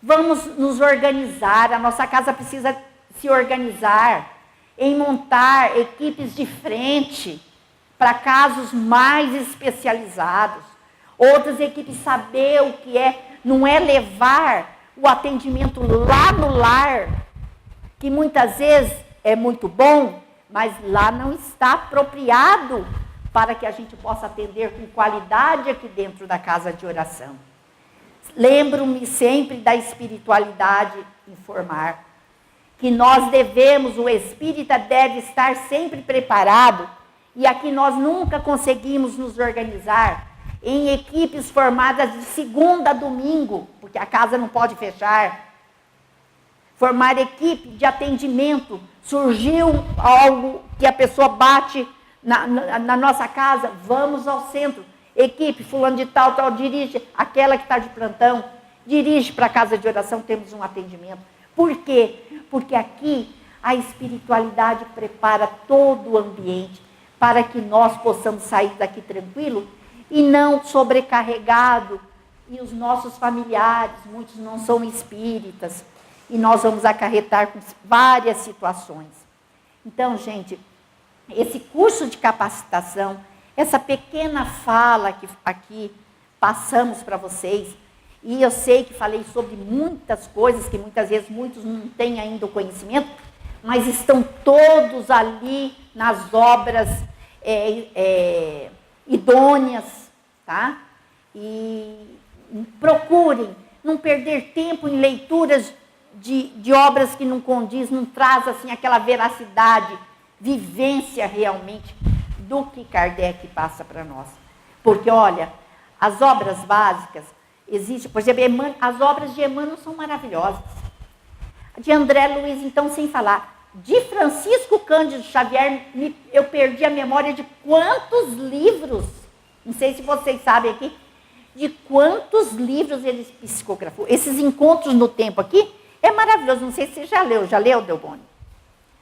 Vamos nos organizar, a nossa casa precisa se organizar em montar equipes de frente para casos mais especializados. Outras equipes saber o que é, não é levar o atendimento lá no lar, que muitas vezes é muito bom, mas lá não está apropriado para que a gente possa atender com qualidade aqui dentro da casa de oração. Lembro-me sempre da espiritualidade informar, que nós devemos, o espírita deve estar sempre preparado, e aqui nós nunca conseguimos nos organizar em equipes formadas de segunda a domingo, porque a casa não pode fechar. Formar equipe de atendimento, surgiu algo que a pessoa bate na nossa casa, vamos ao centro. Equipe, fulano de tal, dirige, aquela que está de plantão, dirige para a casa de oração, temos um atendimento. Por quê? Porque aqui a espiritualidade prepara todo o ambiente para que nós possamos sair daqui tranquilo e não sobrecarregado. E os nossos familiares, muitos não são espíritas, e nós vamos acarretar com várias situações. Então, gente, esse curso de capacitação, essa pequena fala que aqui passamos para vocês, e eu sei que falei sobre muitas coisas que muitas vezes muitos não têm ainda o conhecimento, mas estão todos ali nas obras idôneas, tá? E procurem não perder tempo em leituras de obras que não condiz, não traz assim aquela veracidade vivência realmente do que Kardec passa para nós. Porque, olha, as obras básicas existem, por exemplo, as obras de Emmanuel são maravilhosas. De André Luiz, então, sem falar. De Francisco Cândido Xavier, eu perdi a memória de quantos livros, não sei se vocês sabem aqui, de quantos livros ele psicografou. Esses encontros no tempo aqui é maravilhoso, não sei se você já leu, Delboni?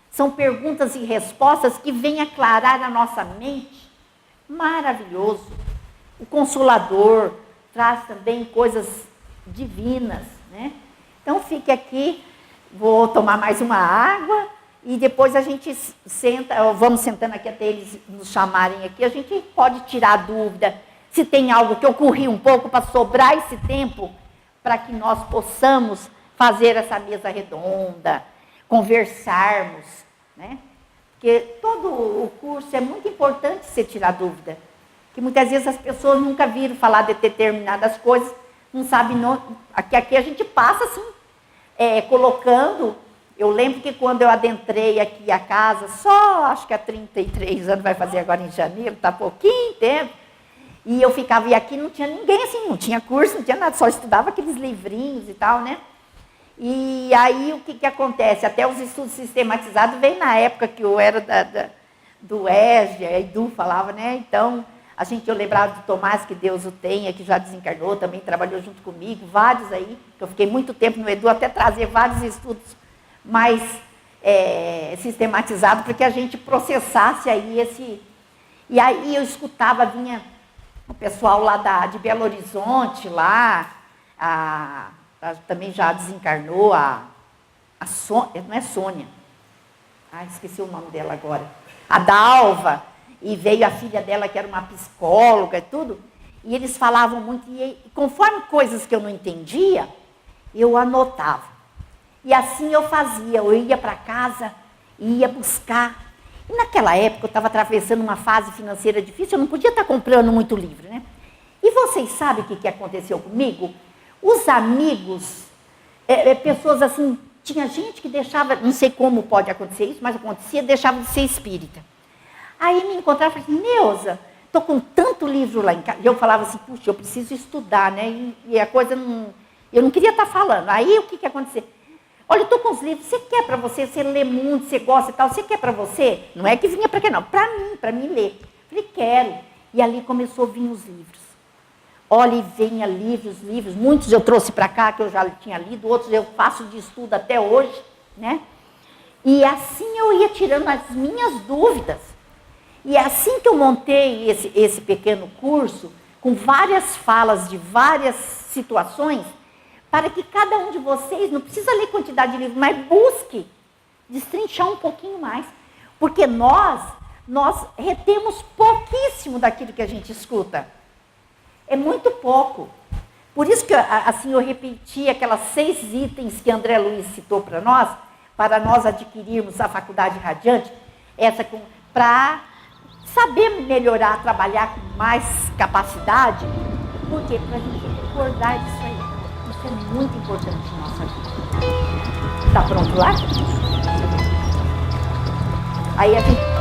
São perguntas e respostas que vêm aclarar a nossa mente. Maravilhoso. O Consolador traz também coisas divinas, né? Então fique aqui, vou tomar mais uma água e depois a gente senta, vamos sentando aqui até eles nos chamarem aqui, a gente pode tirar a dúvida, se tem algo que ocorreu um pouco para sobrar esse tempo, para que nós possamos fazer essa mesa redonda, conversarmos, né? Porque todo o curso é muito importante você tirar dúvida, que muitas vezes as pessoas nunca viram falar de determinadas coisas, não sabem, aqui a gente passa assim, colocando. Eu lembro que quando eu adentrei aqui a casa, só acho que há 33 anos, vai fazer agora em janeiro, está pouquinho tempo, e eu ficava, e aqui não tinha ninguém assim, não tinha curso, não tinha nada, só estudava aqueles livrinhos e tal, né? E aí o que acontece? Até os estudos sistematizados veio na época que eu era do ESG, a Edu falava, né? Então, eu lembrava do Tomás, que Deus o tenha, que já desencarnou, também trabalhou junto comigo, vários aí, que eu fiquei muito tempo no Edu, até trazer vários estudos mais sistematizados, para que a gente processasse aí esse... E aí eu escutava, vinha o pessoal lá de Belo Horizonte, lá, também já desencarnou, não é Sônia, esqueci o nome dela agora, a Dalva, e veio a filha dela, que era uma psicóloga e tudo, e eles falavam muito, e conforme coisas que eu não entendia, eu anotava. E assim eu fazia, eu ia para casa, ia buscar. E naquela época eu estava atravessando uma fase financeira difícil, eu não podia estar comprando muito livro, né? E vocês sabem o que aconteceu comigo? Os amigos, pessoas assim, tinha gente que deixava, não sei como pode acontecer isso, mas acontecia, deixava de ser espírita. Aí me encontrava e falava assim, Neuza, estou com tanto livro lá em casa. E eu falava assim, puxa, eu preciso estudar, né? E a coisa não... Eu não queria estar falando. Aí o que aconteceu? Olha, eu estou com os livros, você quer para você? Você lê muito, você gosta e tal, você quer para você? Não é que vinha para quê, não, para mim ler. Falei, quero. E ali começou a vir os livros. Olha, e venha livros, muitos eu trouxe para cá, que eu já tinha lido, outros eu faço de estudo até hoje, né? E assim eu ia tirando as minhas dúvidas. E é assim que eu montei esse pequeno curso, com várias falas de várias situações, para que cada um de vocês, não precisa ler quantidade de livros, mas busque destrinchar um pouquinho mais. Porque nós retemos pouquíssimo daquilo que a gente escuta. É muito pouco. Por isso que assim, eu repeti aquelas 6 itens que André Luiz citou para nós adquirirmos a faculdade radiante, para saber melhorar, trabalhar com mais capacidade. Por quê? Para a gente recordar disso aí. Isso é muito importante na nossa vida. Está pronto lá? Aí a gente